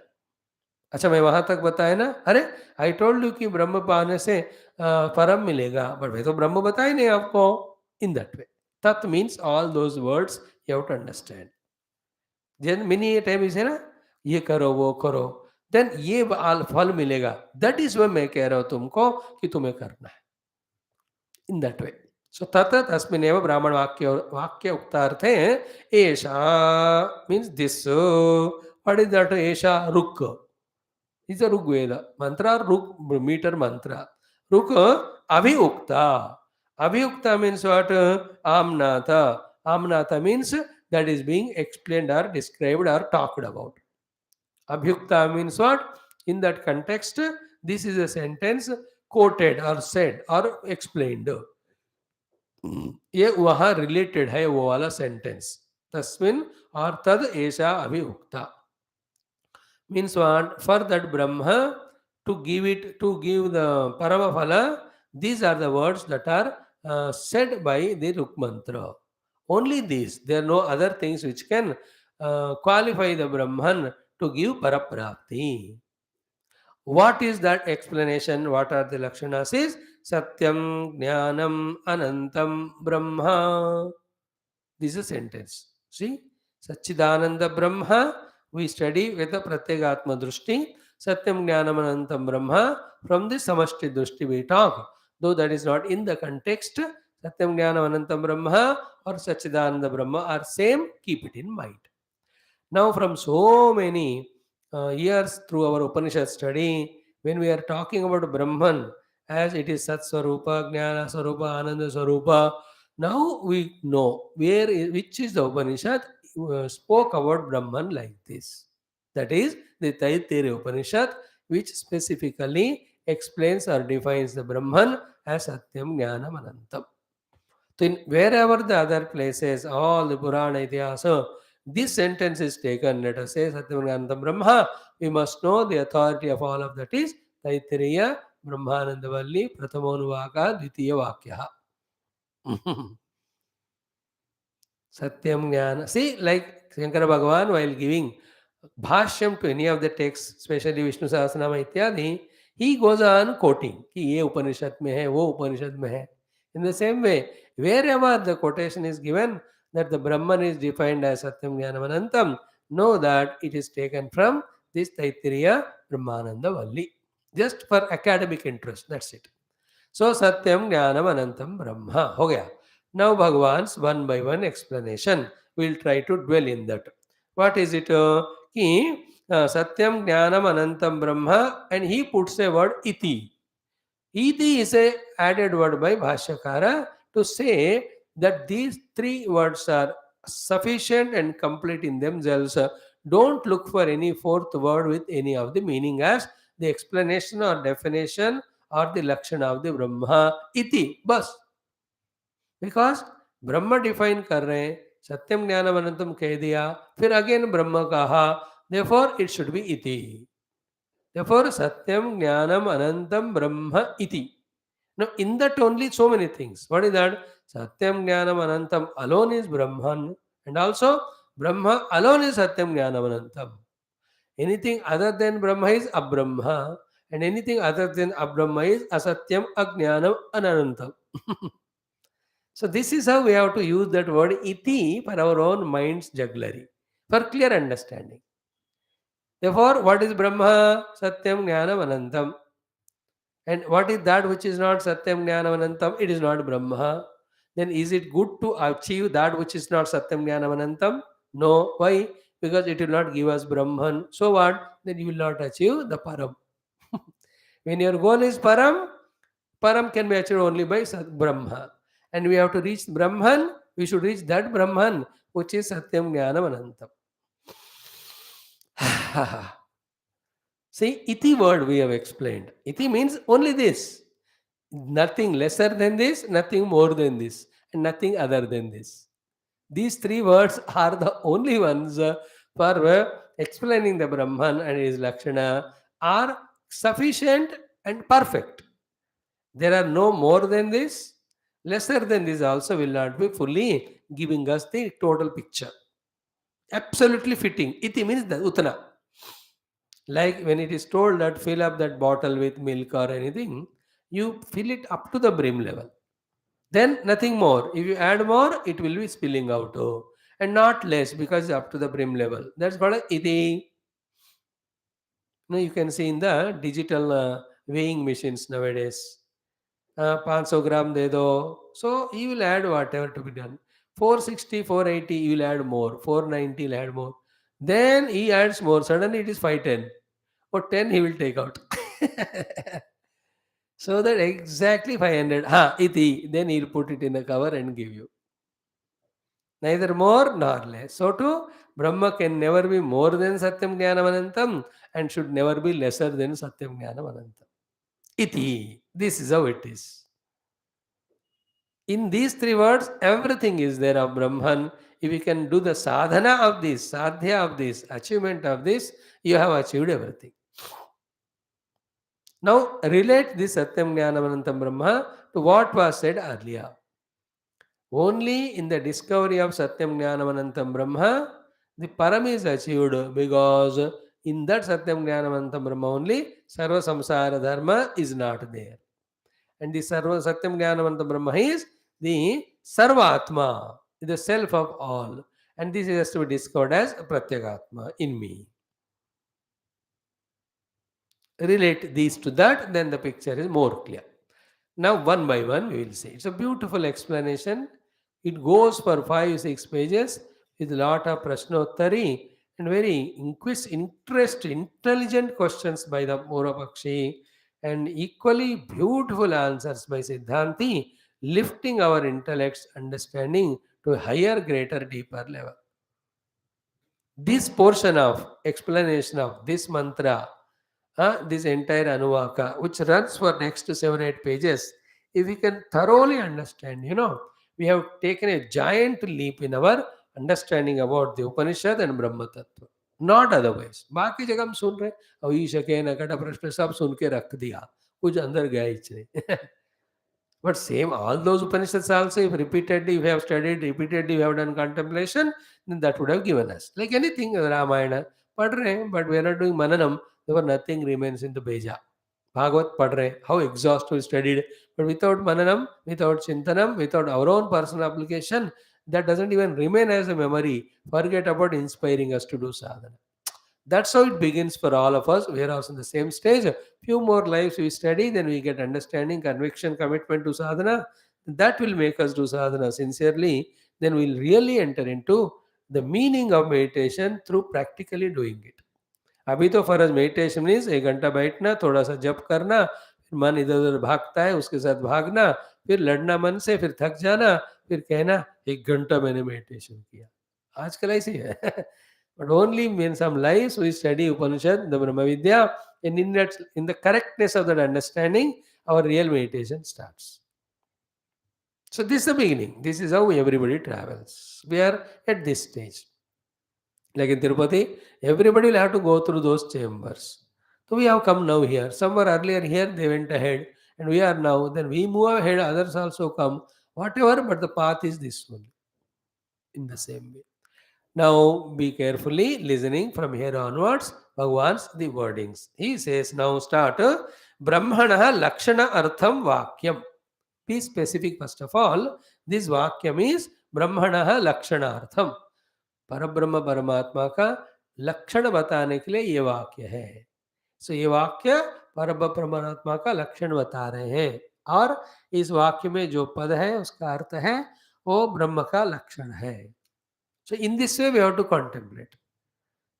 S1: अच्छा मैं वहां तक बताया ना. अरे I told you कि ब्रह्म पाने से परम मिलेगा, बट वे तो ब्रह्म बताए नहीं आपको. इन दैट वे तत् means all those words you have to understand. जन मिनी ये टाइम इसे ना, ये करो वो करो, देन ये फल मिलेगा. दैट इज वे मैं कह रहा हूं तुमको कि तुम्हें करना है. इन दैट वे. सो तत् तस्मिन्नेव ब्राह्मण वाक्य उक्तार्थे एषा means this. What is that? एषा रुक is a Rugveda mantra or Rug meter mantra. Ruk Abhiukta. Abhiukta means what? Amnata. Amnata means that is being explained or described or talked about. Abhyukta means what? In that context, This is a sentence quoted or said or explained. ये वहाँ related है वो वाला sentence. तस्मिन् और तद ऐसा अभिउक्ता. Means what? For that Brahma to give the Paramaphala, these are the words that are said by the Ruk mantra. Only these. There are no other things which can qualify the Brahman to give Paraprapti. What is that explanation? What are the Lakshanas? Is Satyam Jnanam Anantam Brahma. This is a sentence. See? Satchidananda Brahma. We study with the Pratyagatma Drushti. Satyam Jnanam Anantam Brahma. From the Samashti Drushti we talk. Though that is not in the context. Satyam Jnanam Anantam Brahma or Satchidananda Brahma are same. Keep it in mind. Now, from so many years through our Upanishad study, when we are talking about Brahman, as it is Sat Swarupa, Jnana Swarupa, Ananda Swarupa, now we know which is the Upanishad spoke about Brahman like this. That is the Taittiriya Upanishad, which specifically explains or defines the Brahman as Satyam Jnanam Anantam. So in wherever the other places, all the Purana Itihasa, this sentence is taken. Let us say Satyamananda Brahma. We must know the authority of all of that is Taittiriya, Brahmananda Valli, Prathamonuvaka, Dvitiya Vakya. Satyam Jnana. See, like Shankara Bhagavan, while giving Bhashyam to any of the texts, especially Vishnu Sahasranama Ityadi, he goes on quoting कि ये उपनिषद में है, वो उपनिषद में है. In the same way, wherever the quotation is given that the Brahman is defined as Satyam Jnanam Anantam, know that it is taken from this Taittiriya Brahmananda Valli. Just for academic interest, that's it. So Satyam Jnanam Anantam Brahma. हो गया. Now Bhagavan's one by one explanation. We'll try to dwell in that. What is it? कि Satyam Jnanam Anantam Brahma, and he puts a word iti. Iti is a added word by Bhashyakara to say that these three words are sufficient and complete in themselves. Don't look for any fourth word with any of the meaning as the explanation or definition or the lakshana of the Brahma. Iti, bas. Because Brahma define कर रहे हैं, सत्यम ज्ञानम अनंतम कह दिया, फिर again ब्रह्म कहा, therefore it should be इति. Therefore सत्यम ज्ञानम अनंतम ब्रह्म इति. Now in that only so many things. What is that? Satyam Jnanam Anantam alone is Brahman, and also Brahma alone is Satyam Jnanam Anantam. Anything other than Brahma is Abrahma, and anything other than Abrahma is Asatyam Ajnanam Anantam. So this is how we have to use that word iti for our own mind's jugglery, for clear understanding. Therefore, what is Brahma? Satyam Jnanam Anantam. And what is that which is not Satyam Jnanam Anantam? It is not Brahma. Then is it good to achieve that which is not Satyam Jnanam Anantam? No. Why? Because it will not give us Brahman. So what? Then you will not achieve the Param. When your goal is Param, Param can be achieved only by Brahma. And we have to reach Brahman, we should reach that Brahman, which is Satyam Jnanam Anantam. See, iti word we have explained. Iti means only this. Nothing lesser than this, nothing more than this, and nothing other than this. These three words are the only ones for explaining the Brahman and his Lakshana are sufficient and perfect. There are no more than this. Lesser than this also will not be fully giving us the total picture. Absolutely fitting. Iti means the utana. Like when it is told that fill up that bottle with milk or anything, you fill it up to the brim level. Then nothing more. If you add more, it will be spilling out. Oh, and not less because it's up to the brim level. That's called a iti. Now you can see in the digital weighing machines nowadays. 500 gram de do. So he will add whatever to be done. 460, 480, he will add more. 490, he will add more. Then he adds more. Suddenly it is 510. Or 10 he will take out. So that exactly 500. Iti. Then he'll put it in a cover and give you. Neither more nor less. So too, Brahma can never be more than Satyam Jnanam Anantam and should never be lesser than Satyam Jnanam Anantam. iti. This is how it is. In these three words, everything is there of Brahman. If you can do the sadhana of this, sadhya of this, achievement of this, you have achieved everything. Now, relate this Satyam Jnanamanantam Brahma to what was said earlier. Only in the discovery of Satyam Jnanamanantam Brahma, the Param is achieved, because in that Satyam Jnanamanantam Brahma only, Sarva Samsara Dharma is not there. And the Sarva Satyam Jnanamanantam Brahma is the Sarvatma, the self of all. And this is to be discovered as Pratyagatma in me. Relate these to that, then the picture is more clear. Now, one by one, we will see. It's a beautiful explanation. It goes for 5-6 pages with a lot of prashnottari and very intelligent questions by the Purvapakshi, and equally beautiful answers by Siddhanti, lifting our intellect's understanding to a higher, greater, deeper level. This portion of explanation of this mantra, this entire Anuvaka, which runs for next 7-8 pages, if we can thoroughly understand, we have taken a giant leap in our understanding about the Upanishad and Brahma Tattva. Not otherwise. बाकी जगह हम सुन रहे अभी शके नकट प्रश्न सब सुन के रख दिया, कुछ अंदर गया ही नहीं. But same, all those Upanishads also, if repeatedly we have studied, repeatedly we have done contemplation, then that would have given us. Like anything, Ramayana, pad rahe, but we are not doing Mananam, therefore nothing remains in the Beja. Bhagavat pad rahe, how exhaustive studied, but without Mananam, without Chintanam, without our own personal application, that doesn't even remain as a memory. Forget about inspiring us to do sadhana. That's how it begins for all of us. We are also in the same stage. Few more lives we study, then we get understanding, conviction, commitment to sadhana. That will make us do sadhana sincerely. Then we'll really enter into the meaning of meditation through practically doing it. अभी तो फर्ज meditation means 1 घंटा बैठना, थोड़ा सा जप करना, फिर मन इधर उधर भागता है, उसके साथ भागना, फिर लड़ना मन से, फिर थक जाना, फिर कहना 1 घंटा मैंने मेडिटेशन किया. आजकल ऐसी है. But only in some lives we study Upanishad, the Brahma Vidya, and in the correctness of that understanding, our real meditation starts. So this is the beginning. This is how everybody travels. We are at this stage. Like in Tirupati, everybody will have to go through those chambers. So we have come now here. Some were earlier here, they went ahead, and we are now. Then we move ahead, others also come. Whatever, but the path is this one. In the same way. Now be carefully listening from here onwards. Bhagwan's the wordings. He says, now start Brahmanaha Lakshana Artham Vakyam. Be specific first of all. This Vakyam is Brahmanaha Lakshana Artham. परब्रह्म परमात्मा का लक्षण बताने के लिए ये वाक्य है. सो ये वाक्य परब्रह्म परमात्मा का लक्षण बता रहे हैं, और इस वाक्य में जो पद है उसका अर्थ है वो ब्रह्म का लक्षण है. So in this way we have to contemplate.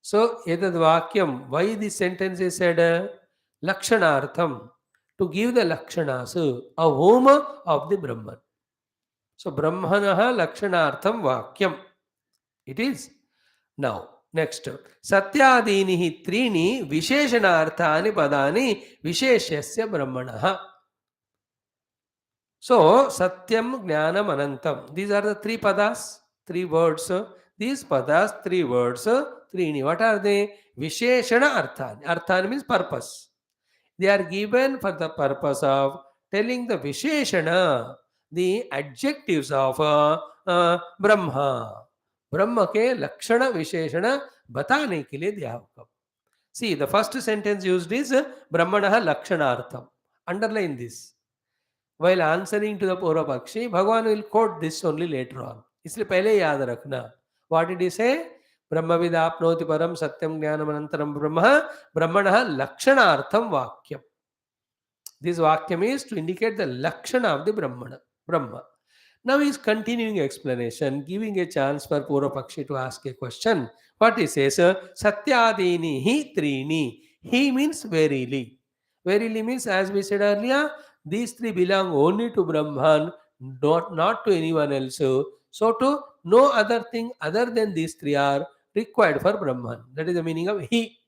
S1: So etad vakyam, why this sentence is said? Lakshanartham, to give the lakshanas of whom? Of the Brahman. So Brahmanaha lakshanartham vakyam. It is. Now, next. Satyadinihi trini visheshanarthani padani visheshyasya brahmanaha. So, Satyam, Jnanam, Anantam. These are the 3 padas, 3 words. These padas, 3 words, 3. What are they? Visheshana Arthani. Arthani means purpose. They are given for the purpose of telling the Visheshana, the adjectives of Brahma. Brahma ke Lakshana Visheshana batane ke liye they have come. See, the first sentence used is Brahmanaha Lakshanartham. Underline this. While answering to the Purvapakshi, Bhagavan will quote this only later on. इसलिए पहले याद रखना. What did he say? ब्रह्मविदाप्नोति परम सत्यम ज्ञानम अनंतरम ब्रह्म ब्रह्मणः लक्षणार्थम वाक्यम. This vakyam is to indicate the lakshana of the Brahma. Now he is continuing explanation, giving a chance for Purvapakshi to ask a question. What he says? Satyadini hi trini. He means verily. Verily means, as we said earlier, these 3 belong only to Brahman, not to anyone else. So to no other thing other than these 3 are required for Brahman. That is the meaning of he.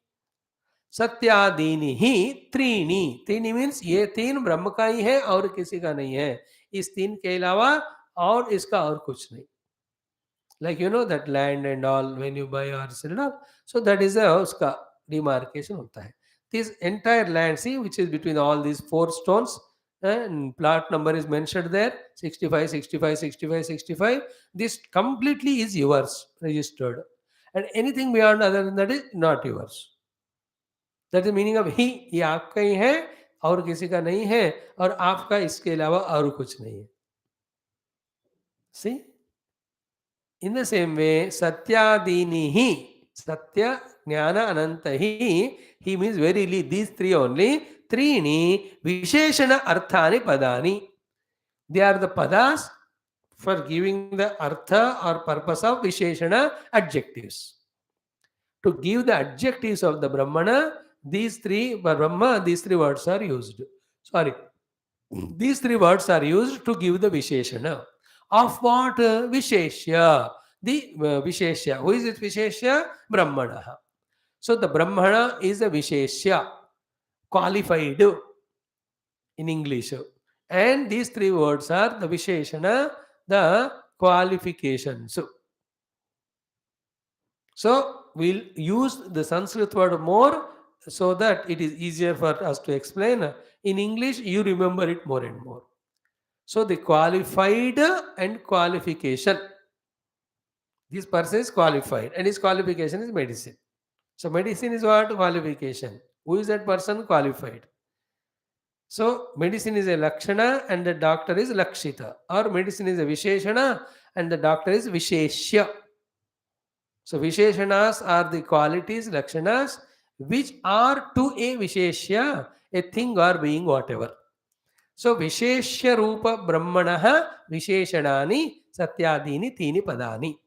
S1: सत्यादीनि ही त्रीणी, त्रीणी means ये तीन ब्रह्म का ही है और किसी का नहीं है, इस तीन के अलावा और इसका और कुछ नहीं. Like you know that land and all when you buy or sell it up, so that is a uska demarcation hota hai. This entire land, see, which is between all these four stones, and plot number is mentioned there, 65, 65, 65, 65. This completely is yours, registered, and anything beyond other than that is not yours. That is the meaning of ही. ये आपका ही है और किसी का नहीं है, और आपका इसके अलावा और कुछ नहीं है. See? In the same way, Satyadinihi, Satya, Jnana, Anantahi, he means verily these three only, Trini, Visheshana Arthani Padani. They are the padas for giving the artha or purpose of Visheshana adjectives. To give the adjectives of the Brahmana, these three, Brahma, these three words are used. Sorry. These three words are used to give the Visheshana. Of what? Visheshya. The Visheshya. Who is it Visheshya? Brahmana. So the Brahmana is a Visheshya, qualified in English. And these three words are the Visheshana, the qualifications. So we'll use the Sanskrit word more so that it is easier for us to explain. In English, you remember it more and more. So the qualified and qualification. This person is qualified and his qualification is medicine. So medicine is what? Qualification. Who is that person? Qualified. So medicine is a Lakshana and the doctor is Lakshita. Or medicine is a Visheshana and the doctor is Visheshya. So Visheshanas are the qualities, Lakshanas, which are to a Visheshya, a thing or being, whatever. So Visheshya Rupa Brahmanaha Visheshanani Satyadini Tini Padani.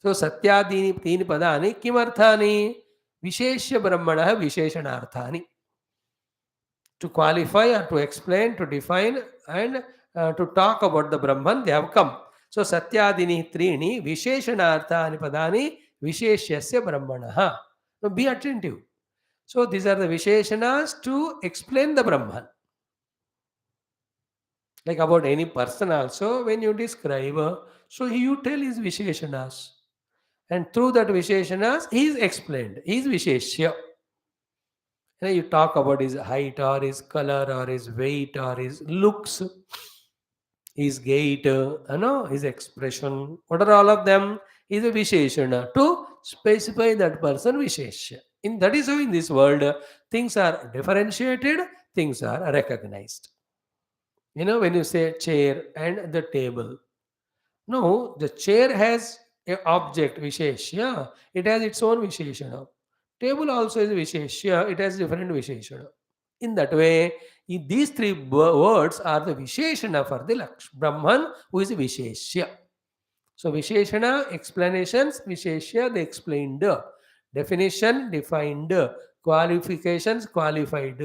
S1: So Satyadini Tini Padani Kimarthani Visheshya Brahmanaha Visheshanarthani. To qualify or to explain, to define and to talk about the Brahman, they have come. So Satyadini Trini Visheshanarthani Padani Visheshyasya Brahmanaha. Now be attentive. So these are the Visheshanas to explain the Brahman. Like about any person also, when you describe, so you tell his Visheshanas. And through that Visheshanas, he is explained. He is Visheshya. You talk about his height or his color or his weight or his looks, his gait, his expression. What are all of them? Is a Visheshana to specify that person Visheshya. That is how in this world things are differentiated, things are recognized. When you say chair and the table. No, the chair has an object, Visheshya. It has its own Visheshana. Table also is Visheshya. It has different Visheshana. In that way, these three words are the Visheshana for the Brahman, who is Visheshya. So Visheshana, explanations, Visheshya, the explained. Definition, defined. Qualifications, qualified.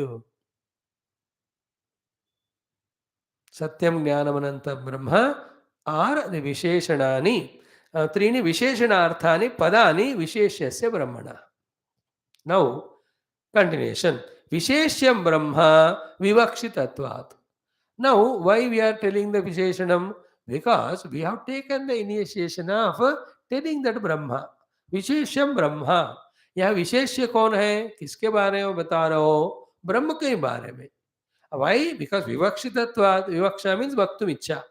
S1: Satyam Jnanamananta Brahma are the Visheshanani. Trini Visheshanarthani Padani Visheshyasya Brahmana. Now, continuation. Visheshyam Brahma Vivakshitatvat. Now, why we are telling the Visheshanam? Because we have taken the initiation of telling that Brahma. Visheshyam Brahma. यह विशेष्य कौन है? किसके बारे में बता रहे हो? ब्रह्म के बारे में. Why? Because Vivakshitatvat. Vivaksha means Bhaktum Ichcha.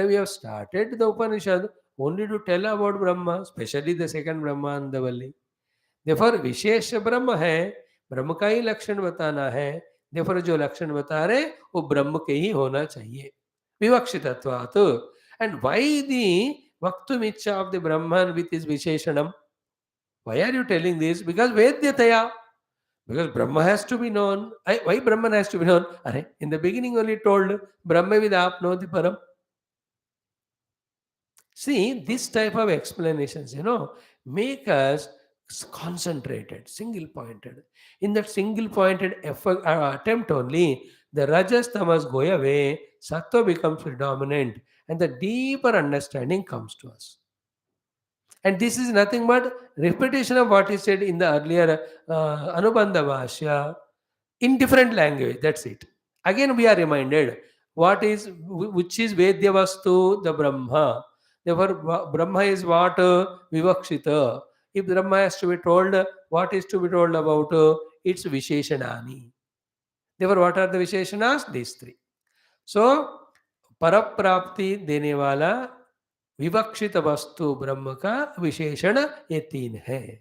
S1: We have started the Upanishad only to tell about Brahma, especially the second Brahma and the Valli. Therefore, विशेष ब्रह्म है, ब्रह्म का ही लक्षण बताना है. Therefore, जो लक्षण बता रहे वो ब्रह्म के ही होना चाहिए. विवक्षितत्वात्. And why the Vaktum Ichcha of the Brahman with his Visheshanam? Why are you telling this? Because Vedyataya. Because Brahma has to be known. Why Brahman has to be known? In the beginning only told Brahma vidapnoti param. See, this type of explanations, make us concentrated, single pointed. In that single pointed effort, attempt only, the rajas tamas go away, sattva becomes predominant, and the deeper understanding comes to us. And this is nothing but repetition of what is said in the earlier Anubandha Bhashya in different language. That's it. Again, we are reminded what is which is Vedya Vastu, the Brahma. Therefore, Brahma is what Vivakshita. If Brahma has to be told, what is to be told about its Visheshanani. Therefore, what are the Visheshanas? These three. So, परप्राप्ति देने वाला विवक्षित वस्तु ब्रह्म का विशेषण ये तीन है.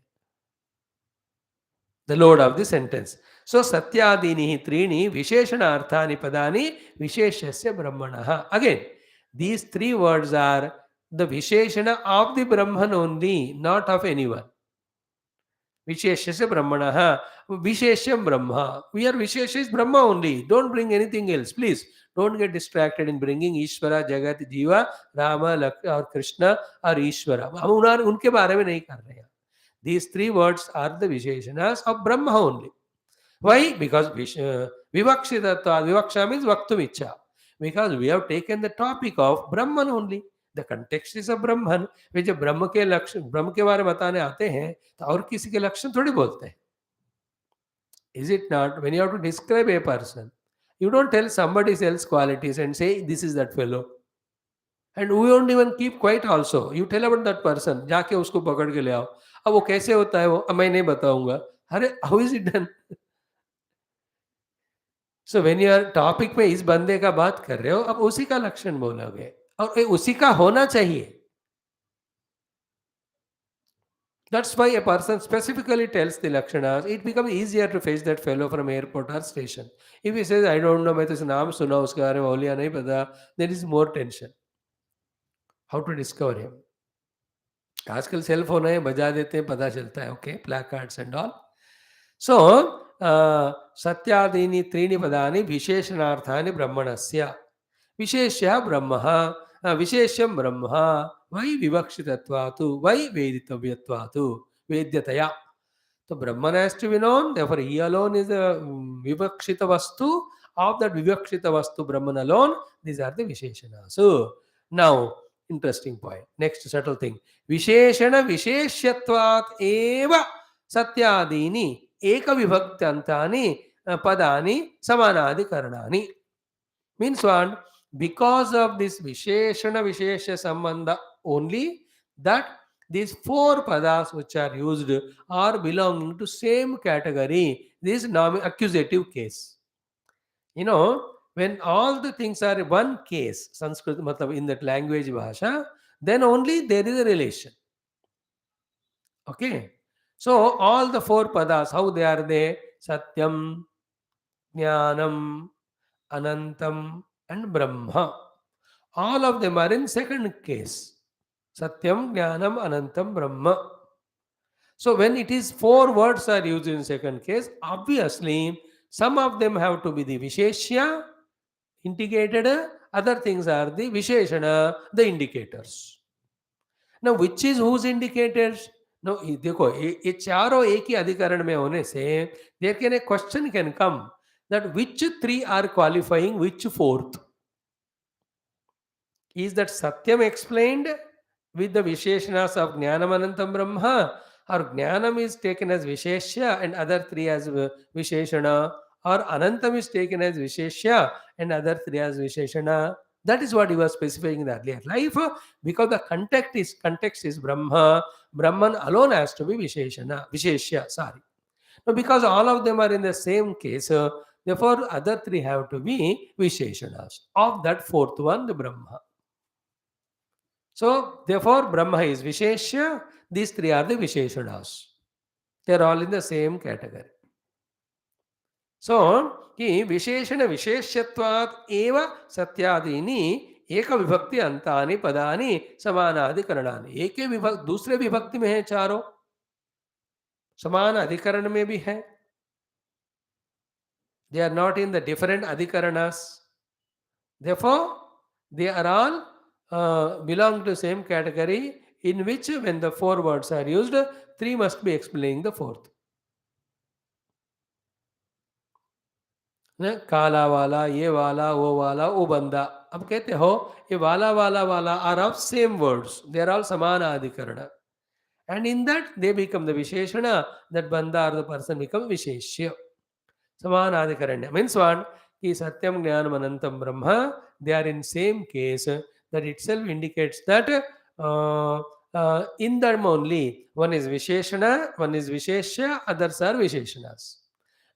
S1: The load of the sentence. So satyadini trini visheshanarthani padani visheshasya brahmanaha. Again, these three words are the visheshana of the Brahman only, not of anyone. Visheshasya brahmanaha. Visheshyam brahma. We are Vishesha is Brahma only. Don't bring anything else. Please don't get distracted in bringing Ishvara, Jagat, Jiva, Rama or Krishna or Ishvara. हम उनके बारे में नहीं कर रहे हैं. These three words are the Visheshanas of Brahma only. Why? Because Vivakshitatva, Vivaksha means Vaktumicha. Because we have taken the topic of Brahman only. The context is of Brahman. वे जब ब्रह्म के लक्षण ब्रह्म के बारे में बताने आते हैं तो और किसी के लक्षण थोड़ी बोलते हैं. Is it not? When you have to describe a person, you don't tell somebody else's qualities and say this is that fellow. And we won't even keep quiet also. You tell about that person, जाके उसको पकड़ के ले आओ. अब वो कैसे होता है वो मैं नहीं बताऊंगा. अरे how is it done? So when you are topic में इस बंदे का बात कर रहे हो, अब उसी का लक्षण बोलोगे और उसी का होना चाहिए. That's why a person specifically tells the lakshanas. It becomes easier to face that fellow from airport or station. If he says, I don't know, मैं तो इस नाम सुना उसके बारे में होलिया नहीं पता, there is more tension. How to discover him? आजकल सेल फोन है, बजा देते हैं, पता चलता है. Okay, placards and all. So सत्यादीनि त्रीणि पदानि विशेषणार्थानि ब्रह्मणस्य. विशेष्य ब्रह्म, विशेष्यं ब्रह्म. वै विवक्षितत्वात्, वै वेदितव्यत्वात्, वेद्यतया. So Brahman has to be known, therefore he alone is the vivakshita vastu. Of that vivakshita vastu, Brahman alone, these are the Visheshanas. So now, interesting point. Next subtle thing. Visheshana Visheshyatvat eva satyadini eka vibhaktantani padani samanadi karanani. Means what? Because of this Visheshana Vishesha Sambandha only, that these four padas which are used are belonging to same category. This is accusative case. You know, when all the things are one case, Sanskrit matlab in that language bhasha, then only there is a relation. Okay. So all the four padas, how they are they? Satyam, Jnanam, Anantam and Brahma. All of them are in second case. Satyam, Jnanam, Anantam, Brahma. So when it is four words are used in second case, obviously some of them have to be the Visheshya, indicated, other things are the Visheshana, the indicators. Now which is whose indicators? No, देखो ये चारों एक ही अधिकरण में होने से there can a question can come that which three are qualifying which fourth? Is that Satyam explained with the Visheshanas of Jnanam Anantam Brahma, or Jnanam is taken as Visheshya and other three as Visheshana, or Anantam is taken as Visheshya and other three as Visheshana? That is what he was specifying in the earlier life, because the context is Brahma. Brahman alone has to be Visheshya, sorry. Now, because all of them are in the same case, therefore other three have to be Visheshanas. Of that fourth one, the Brahma. So, therefore, Brahma is Visheshya. These three are the Visheshanas. They are all in the same category. So, कि विशेषण विशेष्यत्वात् एव सत्यादीनि एक विभक्ति अंतानि पदानि समानाधिकरणानि. एक विभक्ति दूसरे विभक्ति में है चारों, समान अधिकरण में भी है. They are not in the different adhikaranas. Therefore, they are all belong to same category, in which when the four words are used, three must be explaining the fourth. काला वाला, ये वाला, वो बंदा. अब कहते हो ये वाला वाला वाला are of same words, they are all समान अधिकरण. And in that they become the Visheshana, that Bandha or the person become Visheshya. Samanadikaranya means what? Ki Satyam Jnanam Anantam Brahma, they are in same case. That itself indicates that in them only one is Visheshana, one is Visheshya, others are Visheshanas.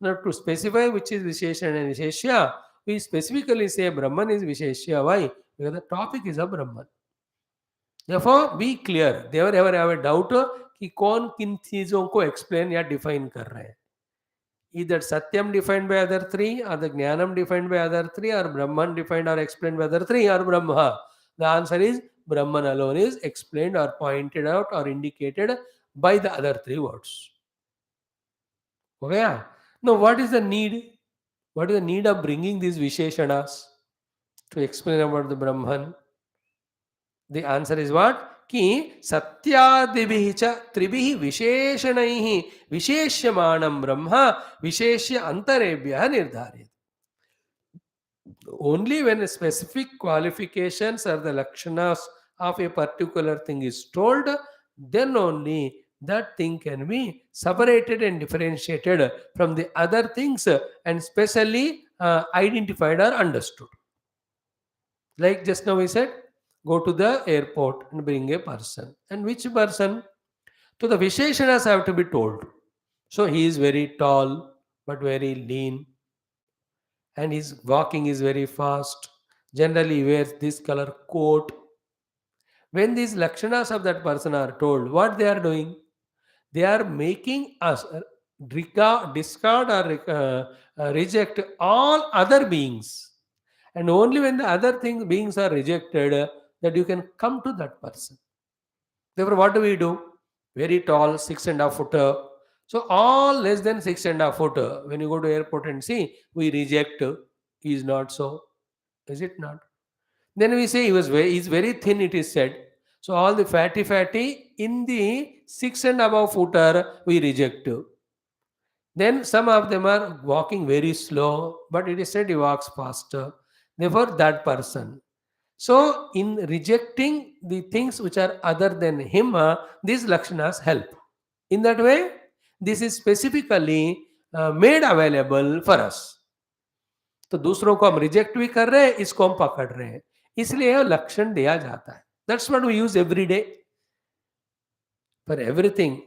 S1: Now to specify which is Visheshana and Visheshya, we specifically say Brahman is Visheshya. Why? Because the topic is of Brahman. Therefore, be clear. Never ever have a doubt कि कौन किन चीजों को explain या define कर रहे हैं. Either Satyam defined by other three, or the Jnanam defined by other three, or Brahman defined or explained by other three, or Brahma. The answer is Brahman alone is explained or pointed out or indicated by the other three words. Okay? Now, what is the need? What is the need of bringing these Visheshanas to explain about the Brahman? The answer is what? कि सत्यादिभिः च त्रिभिः विशेषणैः विशेष्यमाणं ब्रह्म विशेष्य अंतरेभ्यः निर्धारित. Only when specific qualifications or the lakshanas of a particular thing is told, then only that thing can be separated and differentiated from the other things and specially identified or understood. Like just now we said, go to the airport and bring a person. And which person? So the Visheshanas have to be told. So he is very tall but very lean, and his walking is very fast. Generally he wears this color coat. When these lakshanas of that person are told, what they are doing? They are making us discard or reject all other beings. And only when the other beings are rejected, that you can come to that person. Therefore, what do we do? Very tall, 6.5 footer. So all less than 6.5 footer. When you go to airport and see, we reject. He is not so. Is it not? Then we say he's very thin. It is said. So all the fatty in the 6.5 footer we reject. Then some of them are walking very slow, but it is said he walks faster. Therefore, that person. So, in rejecting the things which are other than him, these lakshanas help. In that way, this is specifically made available for us. तो दूसरों को हम reject भी कर रहे हैं, इसको हम पकड़ रहे हैं, इसलिए लक्षण दिया जाता है. That's what we use every day for everything.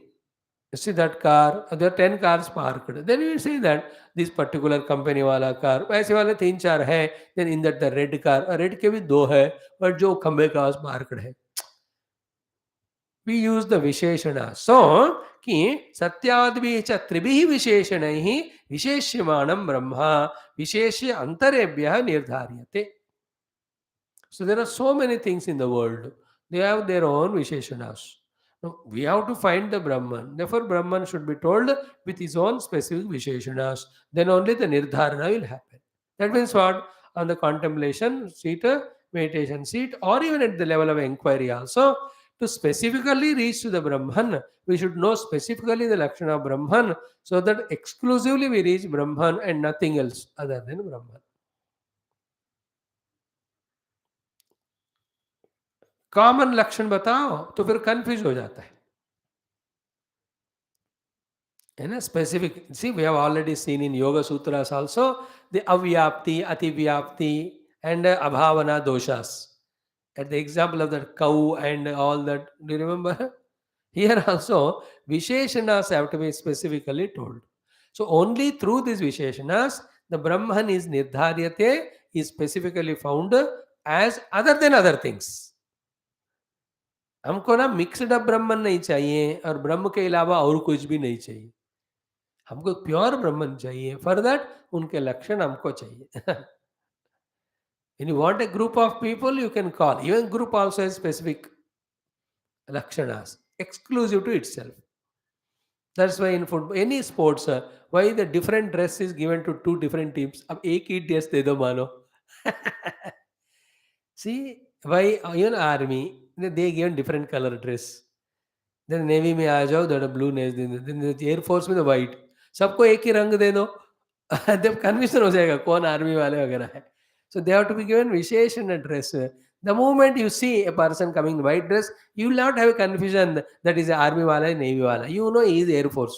S1: You see that car, there are 10 cars parked. Then you say that this particular company वाला car, ऐसे वाले 3-4 है. Then in that the red car, red के भी 2 है, but जो खंबे के पास parked है. We use the Visheshana. So, कि सत्याद्भिः च त्रिभिः विशेषणैः विशेष्यमाणं ब्रह्म विशेष्य अंतरेभ्यः निर्धार्यते. So there are so many things in the world. They have their own Visheshanas. Now, we have to find the Brahman. Therefore, Brahman should be told with his own specific Visheshanas. Then only the Nirdharana will happen. That means what? On the contemplation seat, meditation seat, or even at the level of inquiry also, to specifically reach to the Brahman, we should know specifically the Lakshana of Brahman, so that exclusively we reach Brahman and nothing else other than Brahman. Common लक्षण बताओ तो फिर confuse हो जाता है ना. Specific, see we have already seen in Yoga Sutras also the avyapti, ativyapti and abhavana doshas. At the example of that cow and all that, do you remember? Here also, Visheshanas have to be specifically told. So only through these Visheshanas, the Brahman is Nirdharyate, is specifically found as other than other things. हमको ना mixed up ब्राह्मण नहीं चाहिए और ब्रह्म के अलावा और कुछ भी नहीं चाहिए. हमको प्योर ब्राह्मण चाहिए. फॉर दैट उनके लक्षण हमको चाहिए. When you want a group of people, you can call. Even group also has specific lakshanas, exclusive to itself. That's why in football, any sports, why the different dress is given to 2 different teams. अब एक ही dress दे दो मानो. See, why even army, they given different color dress. Then navy में आ जाओ, that blue then the air force में तो white. सबको एक ही रंग दे दो. जब confusion हो जाएगा कौन आर्मी वाले वगैरह है. So they have to be given Visheshana dress. The moment you see a person coming in white dress, you will not have a confusion that is a army wala, navy wala. You know he is air force.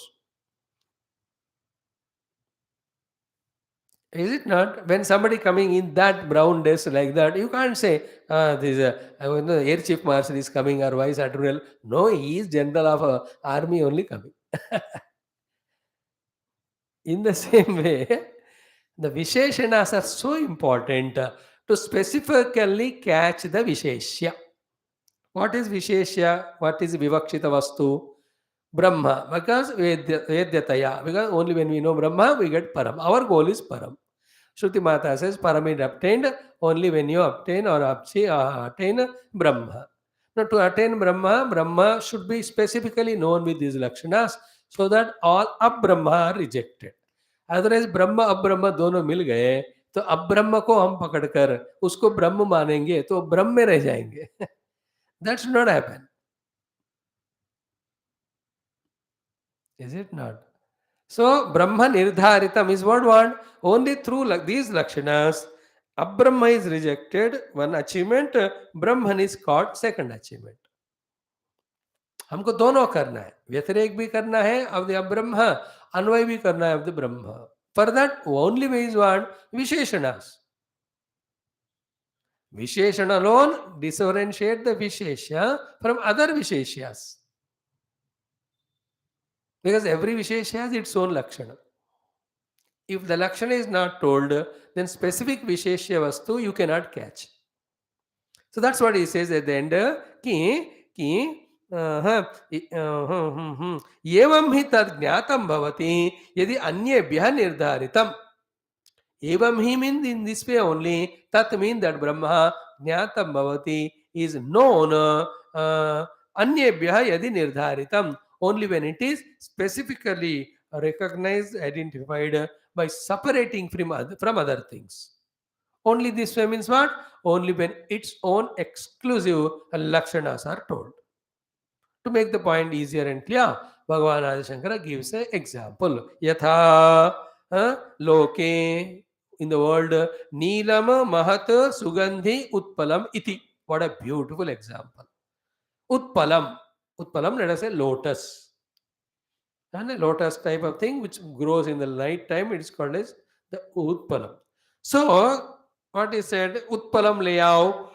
S1: Is it not? When somebody coming in that brown dress like that, you can't say, this I know air chief marshal is coming or vice admiral. No, he is general of army only coming. In the same way, the Visheshanas are so important to specifically catch the Visheshya. What is Visheshya? What is Vivakshita Vastu? Brahma. Because Vedyataya. Because only when we know Brahma, we get Param. Our goal is Param. Shruti Mata says Param is obtained only when you obtain or attain Brahma. Now, to attain Brahma, Brahma should be specifically known with these Lakshanas so that all Ab-Brahma are rejected. Otherwise ब्रह्म अब ब्रह्म दोनों मिल गए तो अब ब्रह्म को हम पकड़कर उसको ब्रह्म मानेंगे तो ब्रह्म में रह जाएंगे. That should not happen. Is it not? So Brahma Nirdharitam is what want? Only through these Lakshanas, Abrahma is rejected, one achievement, Brahman is caught, second achievement. हमको दोनों करना है, व्यतिरेक भी करना है of the अब्रह्म, अन्वय भी करना है of the Brahma. For that only way is what? Visheshanas. Visheshana alone differentiate the Vishesha from other Visheshyas. Because every Vishesha has its own Lakshana. If the Lakshana is not told, then specific Visheshya Vastu you cannot catch. So that's what he says at the end. एवं ही तद ज्ञातम भवति यदि अन्येभ्यः निर्धारितम. Evam he means in this way only. Tat means that Brahma Jnatam Bhavati is known Anyebhya yadi nirdharitam. Only when it is specifically recognized, identified by separating from other things. Only this way means what? Only when its own exclusive lakshanas are told. To make the point easier and clear, Bhagavan Adi Shankara gives an example. Yatha loke, in the world, Neelam Mahat Sugandhi Utpalam Iti. What a beautiful example. Utpalam. Utpalam, let us say lotus. And a lotus type of thing which grows in the night time, it is called as the Utpalam. So, what he said, Utpalam layao,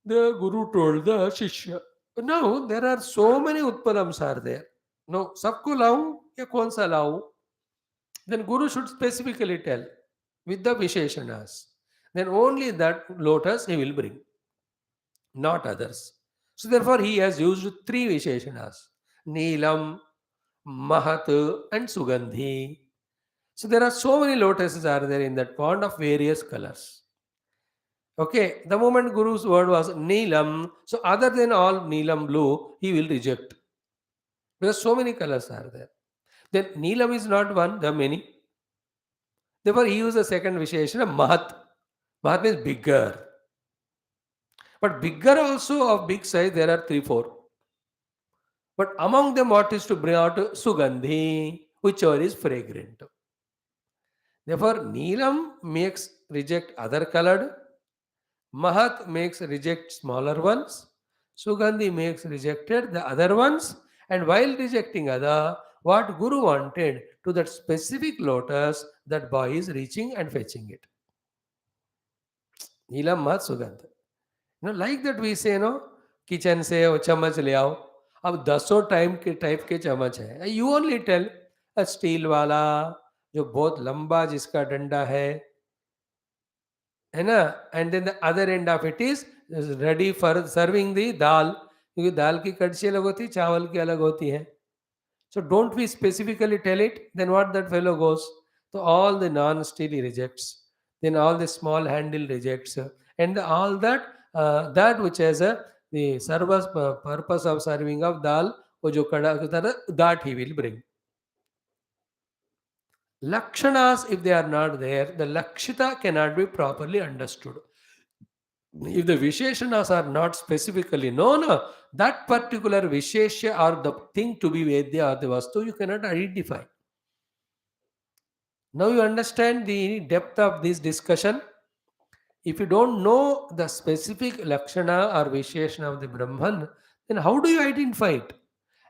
S1: the Guru told the Shishya. Now, there are so many Utpalams are there. No, sabko lau ya kaun sa lau? Then Guru should specifically tell with the Visheshanas. Then only that lotus he will bring, not others. So therefore he has used three Visheshanas. Neelam, Mahat and Sugandhi. So there are so many lotuses are there in that pond of various colors. Okay, the moment Guru's word was Neelam, so other than all Neelam blue, he will reject. Because so many colors are there. Then Neelam is not one, there are many. Therefore, he used the second Visheshana, Mahat. Mahat means bigger. But bigger also of big size, there are 3-4. But among them, what is to bring out? Sugandhi, whichever is fragrant. Therefore, Neelam makes reject other colored. Mahat makes reject smaller ones. Sugandhi makes rejected the other ones. And while rejecting other, what Guru wanted to that specific lotus, that boy is reaching and fetching it. Neelam, Mahat, Sugandhi. Like that we say, kitchen से वो चम्मच ले आओ. अब 10 type के चम्मच है. You only tell a steel वाला जो बहुत लंबा जिसका डंडा है ना. And then the other end of it is ready for serving the दाल. क्योंकि दाल की कड़छी अलग होती है, चावल की अलग होती है. So don't we specifically tell it? Then what that fellow goes? So all the non-steel he rejects. Then all the small handle rejects. And all that that which has the service purpose of serving of dal, wo jo kada, that he will bring. Lakshanas, if they are not there, the Lakshita cannot be properly understood. If the Visheshanas are not specifically known, that particular Vishesha or the thing to be Vedya or the Vastu, you cannot identify. Now you understand the depth of this discussion. If you don't know the specific Lakshana or Visheshana of the Brahman, then how do you identify it?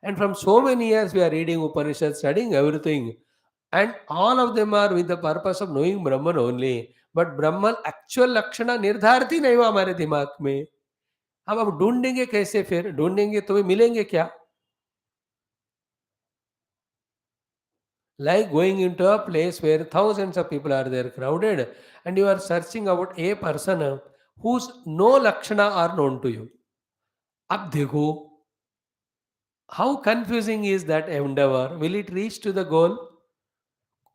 S1: And from so many years we are reading Upanishad, studying everything, and all of them are with the purpose of knowing Brahman only. But Brahman actual लक्षण निर्धारित ही नहीं हुआ हमारे दिमाग में. हम अब ढूंढेंगे कैसे? फिर ढूंढेंगे तो भी मिलेंगे क्या? Like going into a place where thousands of people are there crowded, and you are searching about a person whose no lakshana are known to you. अब देखो, how confusing is that endeavor? Will it reach to the goal?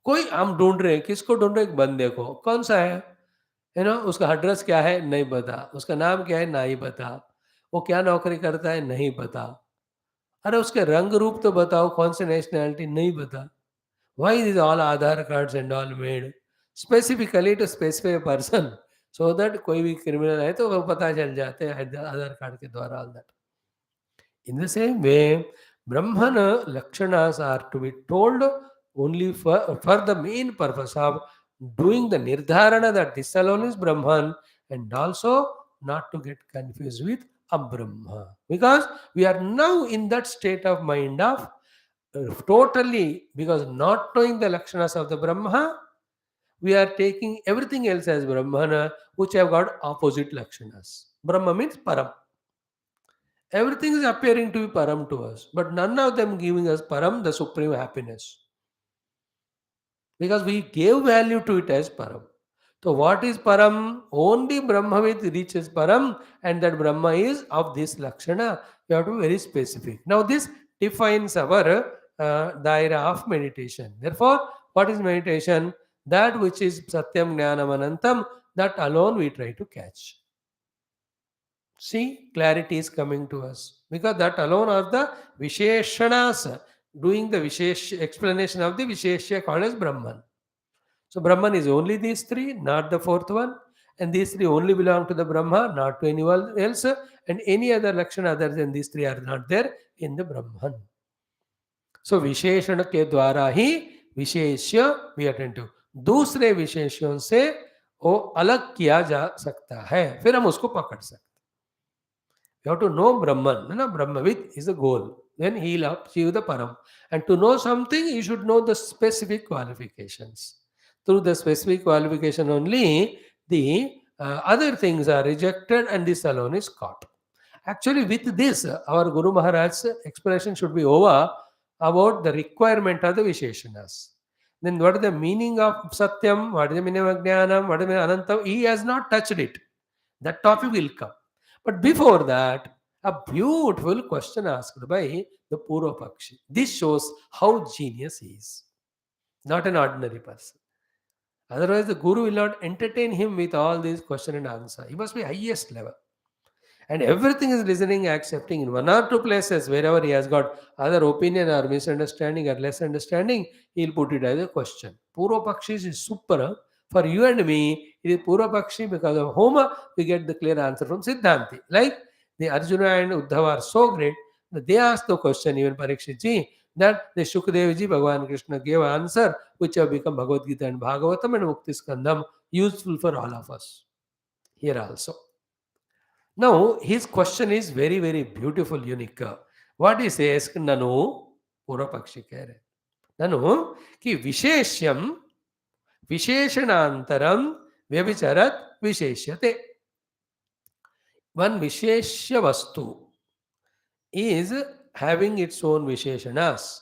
S1: कोई हम ढूंढ रहे हैं, किसको ढूंढ रहे हैं? एक बंदे को. कौन सा है ना? उसका एड्रेस क्या है? नहीं पता. उसका नाम क्या है? नहीं पता. वो क्या नौकरी करता है? नहीं पता. अरे उसके रंग रूप तो बताओ, कौन से नेशनैलिटी? नहीं पता. Why is all Aadhaar cards and all made specifically to specify a person, so that कोई भी क्रिमिनल है तो वो पता चल जाते हैं आधार कार्ड के द्वारा. All that. In the same way, Brahmana Lakshanas are to be told only for the main purpose of doing the Nirdharana that this alone is Brahman, and also not to get confused with Abrahma. Because we are now in that state of mind of totally, because not knowing the Lakshanas of the Brahma, we are taking everything else as Brahmana, which have got opposite Lakshanas. Brahma means Param. Everything is appearing to be Param to us, but none of them giving us Param, the supreme happiness. Because we gave value to it as Param. So what is Param? Only Brahmavid reaches Param, and that Brahma is of this Lakshana. You have to be very specific. Now this defines our daira of meditation. Therefore, what is meditation? That which is Satyam Jnanam Anantam, that alone we try to catch. See, clarity is coming to us. Because that alone are the Visheshanas, doing the Vishesh explanation of the Visheshya called as Brahman. So Brahman is only these three, not the fourth one. And these three only belong to the Brahma, not to anyone else. And any other Lakshana other than these three are not there in the Brahman. So विशेषण के द्वारा ही विशेष्य भी attend to दूसरे विशेषण से वो अलग किया जा सकता है, फिर हम उसको पकड़ सकते. You have to know Brahman. No? Brahmavid is the goal. Then he will achieve the Param. And to know something, you should know the specific qualifications. Through the specific qualification only, the other things are rejected and this alone is caught. Actually, with this, our Guru Maharaj's explanation should be over about the requirement of the Visheshanas. Then what is the meaning of Satyam? What is the meaning of Jnanam? What is the meaning of Anantam? He has not touched it. That topic will come. But before that, a beautiful question asked by the Purva Pakshi. This shows how genius he is. Not an ordinary person. Otherwise, the Guru will not entertain him with all these question and answer. He must be highest level. And everything is listening, accepting. In one or two places, wherever he has got other opinion or misunderstanding or less understanding, he'll put it as a question. Purva Pakshi is super. Huh? For you and me, it is Purva Pakshi, because of whom we get the clear answer from Siddhanti. Like the Arjuna and Uddhava are so great that they asked the question, even Parikshit ji, that the Shukdev ji, Bhagavan Krishna gave answer, which have become Bhagavad Gita and Bhagavatam and Mukti Skandam, useful for all of us. Here also. Now, his question is very, very beautiful, unique. What he says, Nanu, Purva Pakshi keh rahe. Nanu, ki Visheshyam, Visheshanantaram, Vyabhicharat, Visheshyate. One Visheshya Vastu is having its own Visheshanas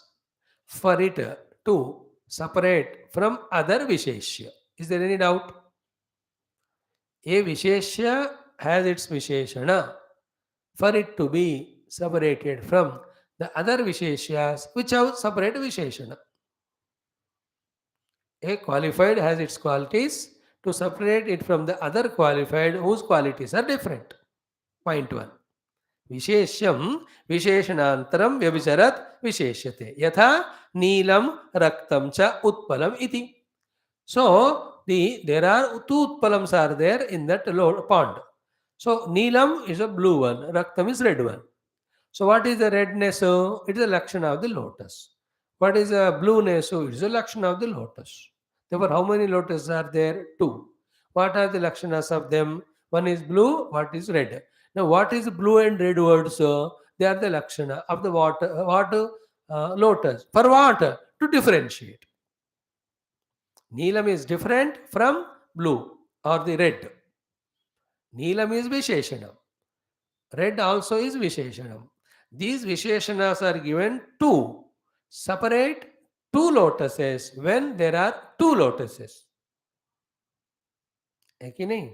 S1: for it to separate from other Visheshya. Is there any doubt? A Visheshya has its Visheshana for it to be separated from the other Visheshyas which have separate Visheshana. A qualified has its qualities to separate it from the other qualified whose qualities are different. Point 1. Visheshyam Visheshanantaram Vyabhicharat Visheshyate. Yatha Neelam Raktam Cha Utpalam Iti. So, there are two Utpalams are there in that pond. So, Neelam is a blue one, Raktam is red one. So, what is the redness? It is a Lakshana of the lotus. What is the blueness? It is a Lakshana of the lotus. Therefore, how many lotuses are there? Two. What are the lakshanas of them? One is blue, what is red. Now, what is blue and red words? They are the lakshana of the lotus. For what? To differentiate. Neelam is different from blue or the red. Neelam is Visheshanam. Red also is Visheshanam. These Visheshanas are given to separate two lotuses when there are two lotuses. है कि नहीं?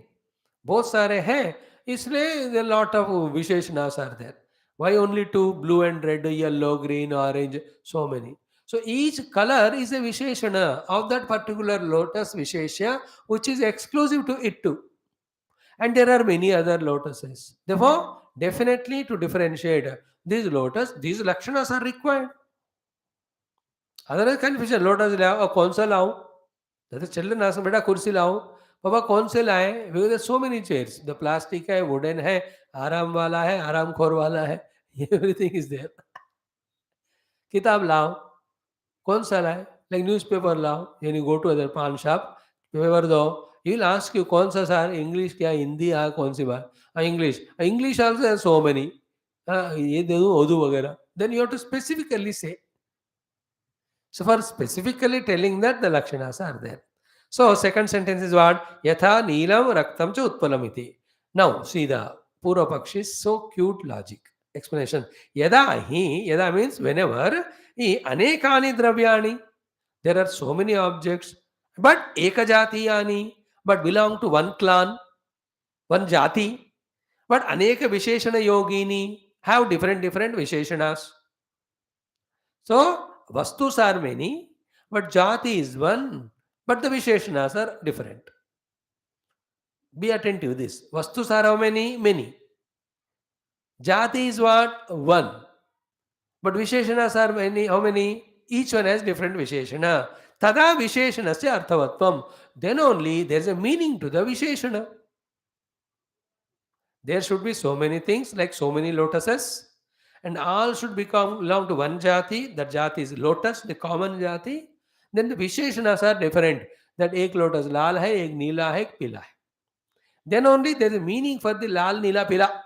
S1: बहुत सारे हैं, इसलिए lot of visheshanas are there. Why only two? Blue and red, yellow, green, orange, so many. So each color is a visheshana of that particular lotus vishesha, which is exclusive to it too. And there are many other lotuses. Therefore, definitely to differentiate these lotus, these lakshanas are required. Otherwise confusion, lotus लाओ, कौन सा लाऊं? जैसे children ask, बेटा कुर्सी लाऊं, पापा कौन से लाए? Because there are so many chairs. The plastic है, wooden है, आराम वाला है, आराम खोर वाला है. Everything is there. किताब लाओ, कौन सा लाए? Like newspaper लाओ. When you go to other pawn shop, paper दो. He will ask you, कौन सा सर? English क्या? हिंदी आ कौन सी बात? English. English also has so many. ये दे दूँ, उर्दू वगैरह. Then you have to specifically say. So for specifically telling that the lakshanas are there. So second sentence is what? Yatha neelam raktam cha utpalamiti. Now see the Purva Pakshi's so cute logic. Explanation. Yada means whenever, anekani dravyani. There are so many objects, but ekajatiyani, but belong to one clan, one jati. But aneka visheshana yogini have different visheshanas. So vastus are many, but jati is one, but the visheshanas are different. Be attentive to this. Vastus are how many? Many. Jati is what? One. But visheshanas are many. How many? Each one has different visheshana. Tada visheshanasya arthavatvam. Then only there is a meaning to the visheshana. There should be so many things, like so many lotuses, and all should belong to one jati. That jati is lotus, the common jati. Then the visheshanas are different. That ek lotus lal hai, ek neela hai, ek pila hai. Then only there is a meaning for the lal, neela, pila.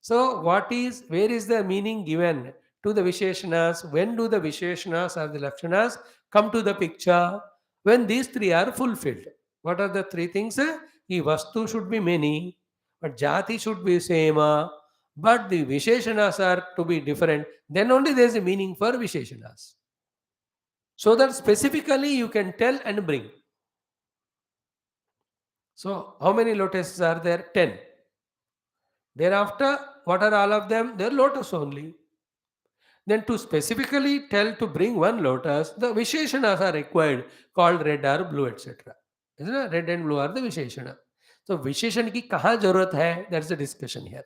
S1: So where is the meaning given to the visheshanas? When do the visheshanas or the lakshanas come to the picture? When these three are fulfilled. What are the three things? The vastu should be many, but jati should be same, but the visheshanas are to be different. Then only there is a meaning for visheshanas. So that specifically you can tell and bring. So how many lotuses are there? 10. Thereafter, what are all of them? They are lotus only. Then to specifically tell to bring one lotus, the visheshanas are required, called red or blue, etc. Isn't it? Red and blue are the visheshana. So विशेषण की कहाँ जरूरत है? That's the discussion here.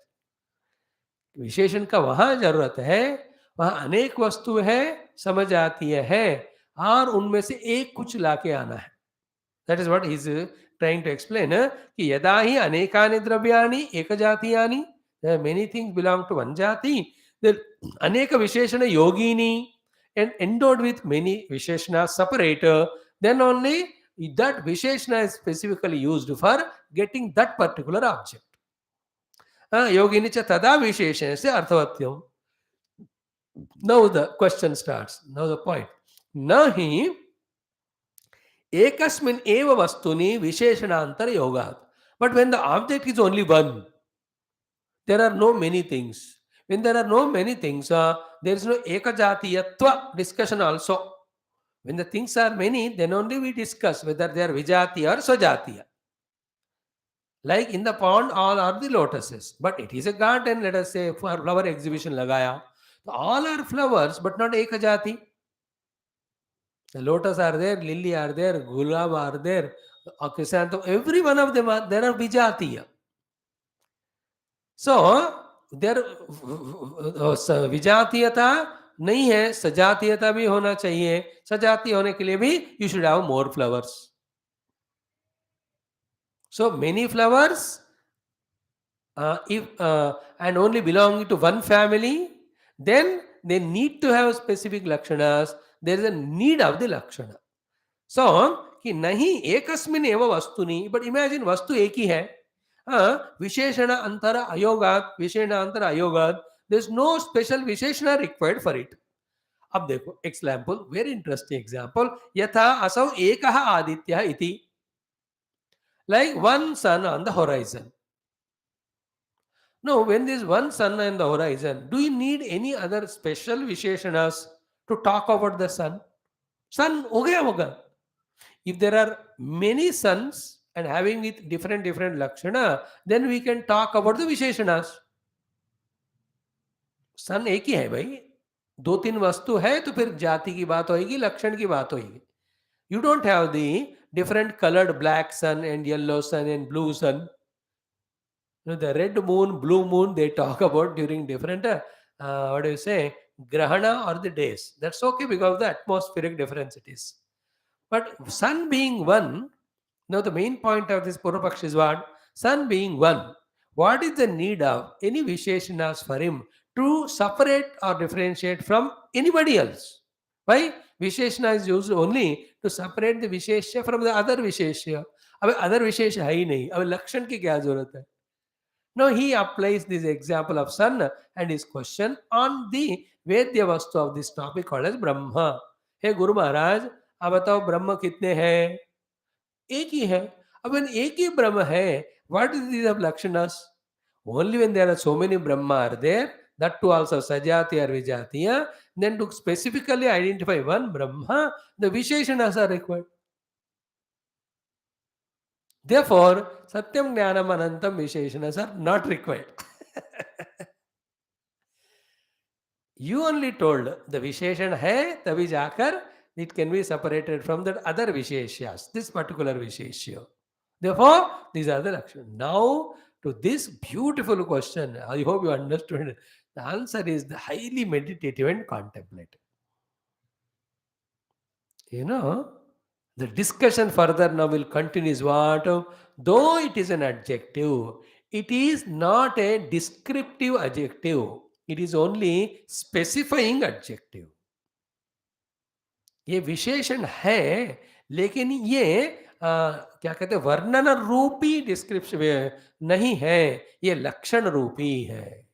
S1: विशेषण का वहाँ जरूरत है, वहाँ अनेक वस्तु है, समझ आती है, और उनमें से एक कुछ लाके आना है. That is what he is trying to explain. कि यदा ही अनेकानि द्रव्याणि एकजातीयानि, there are many things belong to one jati. There अनेक विशेषण योगिनी, and endowed with many visheshana separator, then only that visheshana is specifically used for getting that particular object. Yogini cha tada visheshana se arthavatyam. Now the question starts. Now the point. Nahi ekasmin eva vastuni visheshanantara yogat. But when the object is only one, there are no many things. When there are no many things, there is no ekajatiyatva discussion also. When the things are many, then only we discuss whether they are vijatiya or swajatiya. Like in the pond, all are the lotuses. But it is a garden, let us say, for flower exhibition lagaya. So all are flowers, but not ekajati. The lotus are there, lily are there, gulab are there, chrysanthemum, every one of them there are vijatiya. So there विजातीयता नहीं है, सजातीयता भी होना चाहिए. सजाती होने के लिए भी you should have more flowers. So many flowers, and only belonging to one family, then they need to have specific lakshanas. There is a need of the lakshana. So कि नहीं एकस्मिन् एव वस्तुनि, बट इमेजिन वस्तु एक ही है, हाँ, विशेषण अंतर अयोगात, विशेषण अंतर अयोगात, देयर इज नो स्पेशल विशेषण रिक्वायर्ड फॉर इट. अब देखो एग्जाम्पल, वेरी इंटरेस्टिंग एग्जाम्पल, यथा असौ एकः आदित्यः इति, like one sun on the horizon. Now, when there is one sun on the horizon, do you need any other special Visheshanas to talk about the sun? Sun, ho gaya hoga. If there are many suns and having with different Lakshana, then we can talk about the Visheshanas. सन एक ही है भाई, दो तीन वस्तु है तो फिर जाति की बात होगी, लक्षण की बात होगी. You don't have the different colored black sun and yellow sun and blue sun. The red moon, blue moon, they talk about during different, what do you say, grahana or the days. That's okay because of the atmospheric difference it is. But sun being one, now the main point of this Purvapaksh is what? Sun being one, what is the need of any Visheshanas for him to separate or differentiate from anybody else? Why? Visheshana is used only to separate the Vishesha from the other Vishesha. अब other विशेष है ही नहीं, अब लक्षण की क्या जरूरत है? Now he applies this example of sun and his question on the Vedya Vastu of this topic called as Brahma. Hey Guru Maharaj, अब बताओ ब्रह्म कितने हैं? एक ही है. अब when एक ही ब्रह्म है, what is these of Lakshanas? Only when there are so many Brahma are there, that too also Sajati or Vijatiya, then to specifically identify one Brahma, the Visheshanas are required. Therefore, Satyam Jnanam Anantam Visheshanas are not required. You only told the Visheshan hai, tabhi jakar, it can be separated from the other Visheshyas, this particular Visheshya. Therefore, these are the Lakshanas. Now, to this beautiful question, I hope you understood it. The answer is the highly meditative and contemplative. You know, the discussion further now will continue is what? Though it is an adjective, it is not a descriptive adjective. It is only specifying adjective. ये विशेषण है, लेकिन ये क्या कहते हैं, वर्णन रूपी डिस्क्रिप्शन नहीं है, ये लक्षण रूपी है.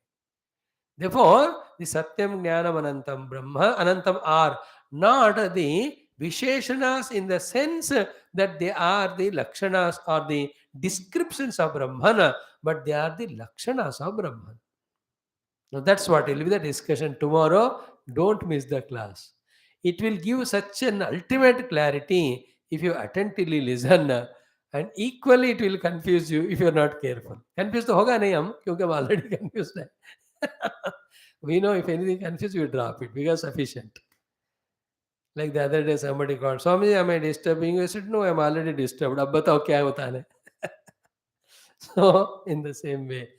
S1: Therefore, the Satyam Jnanam Anantam Brahma, Anantam are not the Visheshanas in the sense that they are the Lakshanas or the descriptions of Brahmana, but they are the Lakshanas of Brahman. Now that's what will be the discussion tomorrow. Don't miss the class. It will give such an ultimate clarity if you attentively listen, and equally it will confuse you if you are not careful. Confused तो होगा नहीं हम, क्योंकि हम already confused है. We know if anything confused, we drop it because sufficient. Like the other day, somebody called, Swami, am I disturbing you? I said, no, I'm already disturbed. अब बताओ क्या होता है? So, in the same way.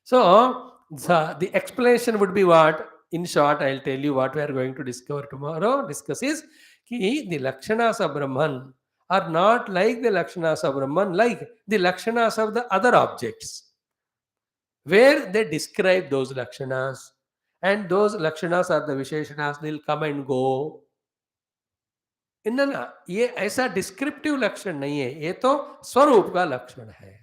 S1: So, the explanation would be what? In short, I'll tell you what we are going to discover tomorrow. Discuss is कि the Lakshanas of Brahman are not like the Lakshanas of Brahman, like the Lakshanas of the other objects, where they describe those Lakshanas, and those Lakshanas are the Visheshanas, they'll come and go. ना ये ऐसा descriptive लक्षण नहीं है, ये तो स्वरूप का लक्षण है.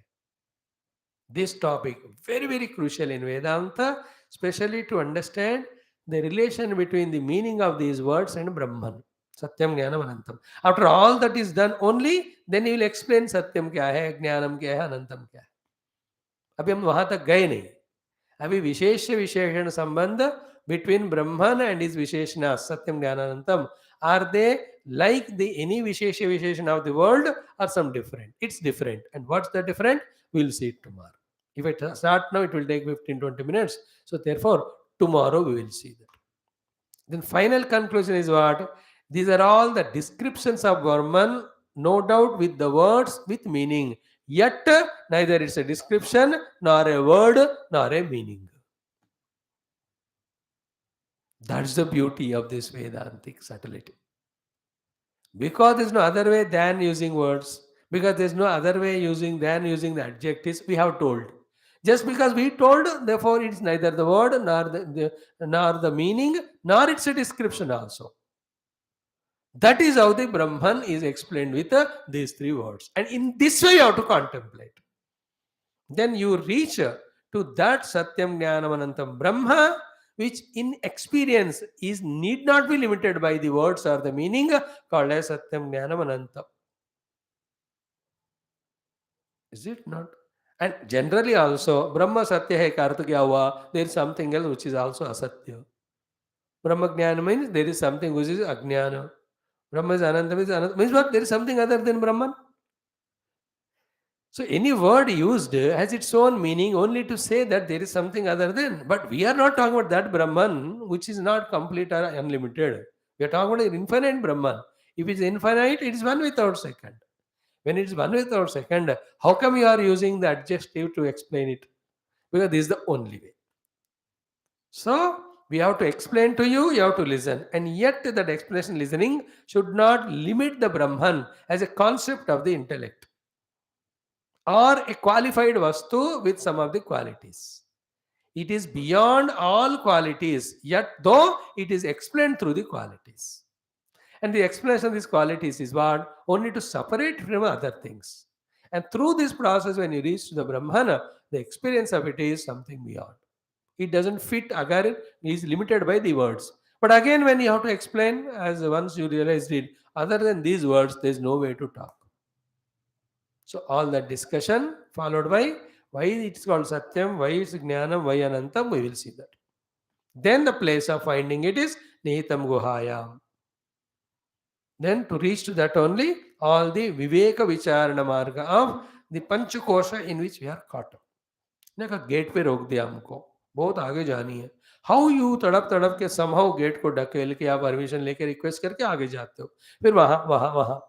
S1: This topic very crucial in Vedanta, especially to understand the relation between the meaning of these words and Brahman. Satyam Jnanam Anantam. After all that is done only, then he will explain Satyam क्या है, Jnanam क्या है, Anantam क्या है. अभी हम वहां तक गए नहीं. अभी विशेष विशेषण संबंध between Brahman and his Visheshana, Satyam Jnananantam, are they like the any Vishesha Visheshana of the world or some different? It's different. And what's the different? We'll see it tomorrow. If I start now, it will take 15-20 minutes. So therefore, tomorrow we will see that. Then final conclusion is what? These are all the descriptions of Brahman, no doubt with the words, with meaning. Yet, neither it's a description, nor a word, nor a meaning. That's the beauty of this Vedantic subtlety. Because there's no other way than using words, because there's no other way than using the adjectives, we have told. Just because we told, therefore it's neither the word, nor the meaning, nor it's a description also. That is how the Brahman is explained with these three words. And in this way, you have to contemplate. Then you reach to that Satyam Jnanam Anantam Brahma, which in experience is need not be limited by the words or the meaning, called as Satyam Jnanam Anantam. Is it not? And generally also, Brahma Satya hai ka artha kya hua? There is something else which is also asatya. Brahma Jnana means there is something which is ajnana. Brahma is Ananta means what? There is something other than Brahman. So any word used has its own meaning only to say that there is something other than. But we are not talking about that Brahman which is not complete or unlimited. We are talking about an infinite Brahman. If it is infinite, it is one without second. When it is one without second, how come you are using the adjective to explain it? Because this is the only way. So we have to explain to you, you have to listen. And yet that explanation listening should not limit the Brahman as a concept of the intellect or a qualified vastu with some of the qualities. It is beyond all qualities, yet though it is explained through the qualities. And the explanation of these qualities is what? Only to separate from other things. And through this process, when you reach to the Brahmana, the experience of it is something beyond. It doesn't fit again, is limited by the words. But again, when you have to explain, as once you realized it, other than these words, there is no way to talk. So all that discussion followed by why it's called Satyam, why it's Jnanam, why Anantam, we will see that. Then the place of finding it is Nihitam Guhayam. Then to reach to that only, all the Viveka Vicharana Marga of the Panchakosha in which we are caught up. ने कहा gate पे रोक दिया हमको, बहुत आगे जानी है. हाउ यू तड़प तड़प के समहाउ गेट को ढकेल के आप परमिशन लेके रिक्वेस्ट करके आगे जाते हो, फिर वहां वहां वहां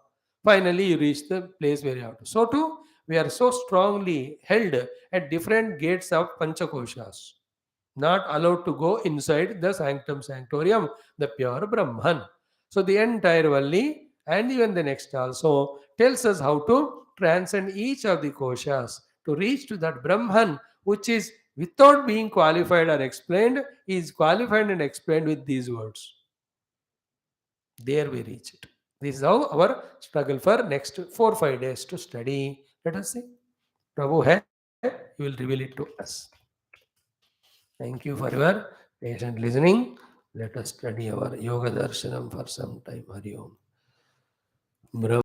S1: finally you reach the place where you have to. So to we are so strongly held at different gates of panchakoshas, not allowed to go inside the sanctum sanctorium, the pure Brahman. So the entire Valli and even the next also tells us how to transcend each of the koshas to reach to that Brahman, which is without being qualified or explained, is qualified and explained with these words. There we reach it. This is how our struggle for next 4-5 days to study. Let us see. Prabhu hai, you will reveal it to us. Thank you for your patient listening. Let us study our Yoga Darshanam for some time. Hari Om.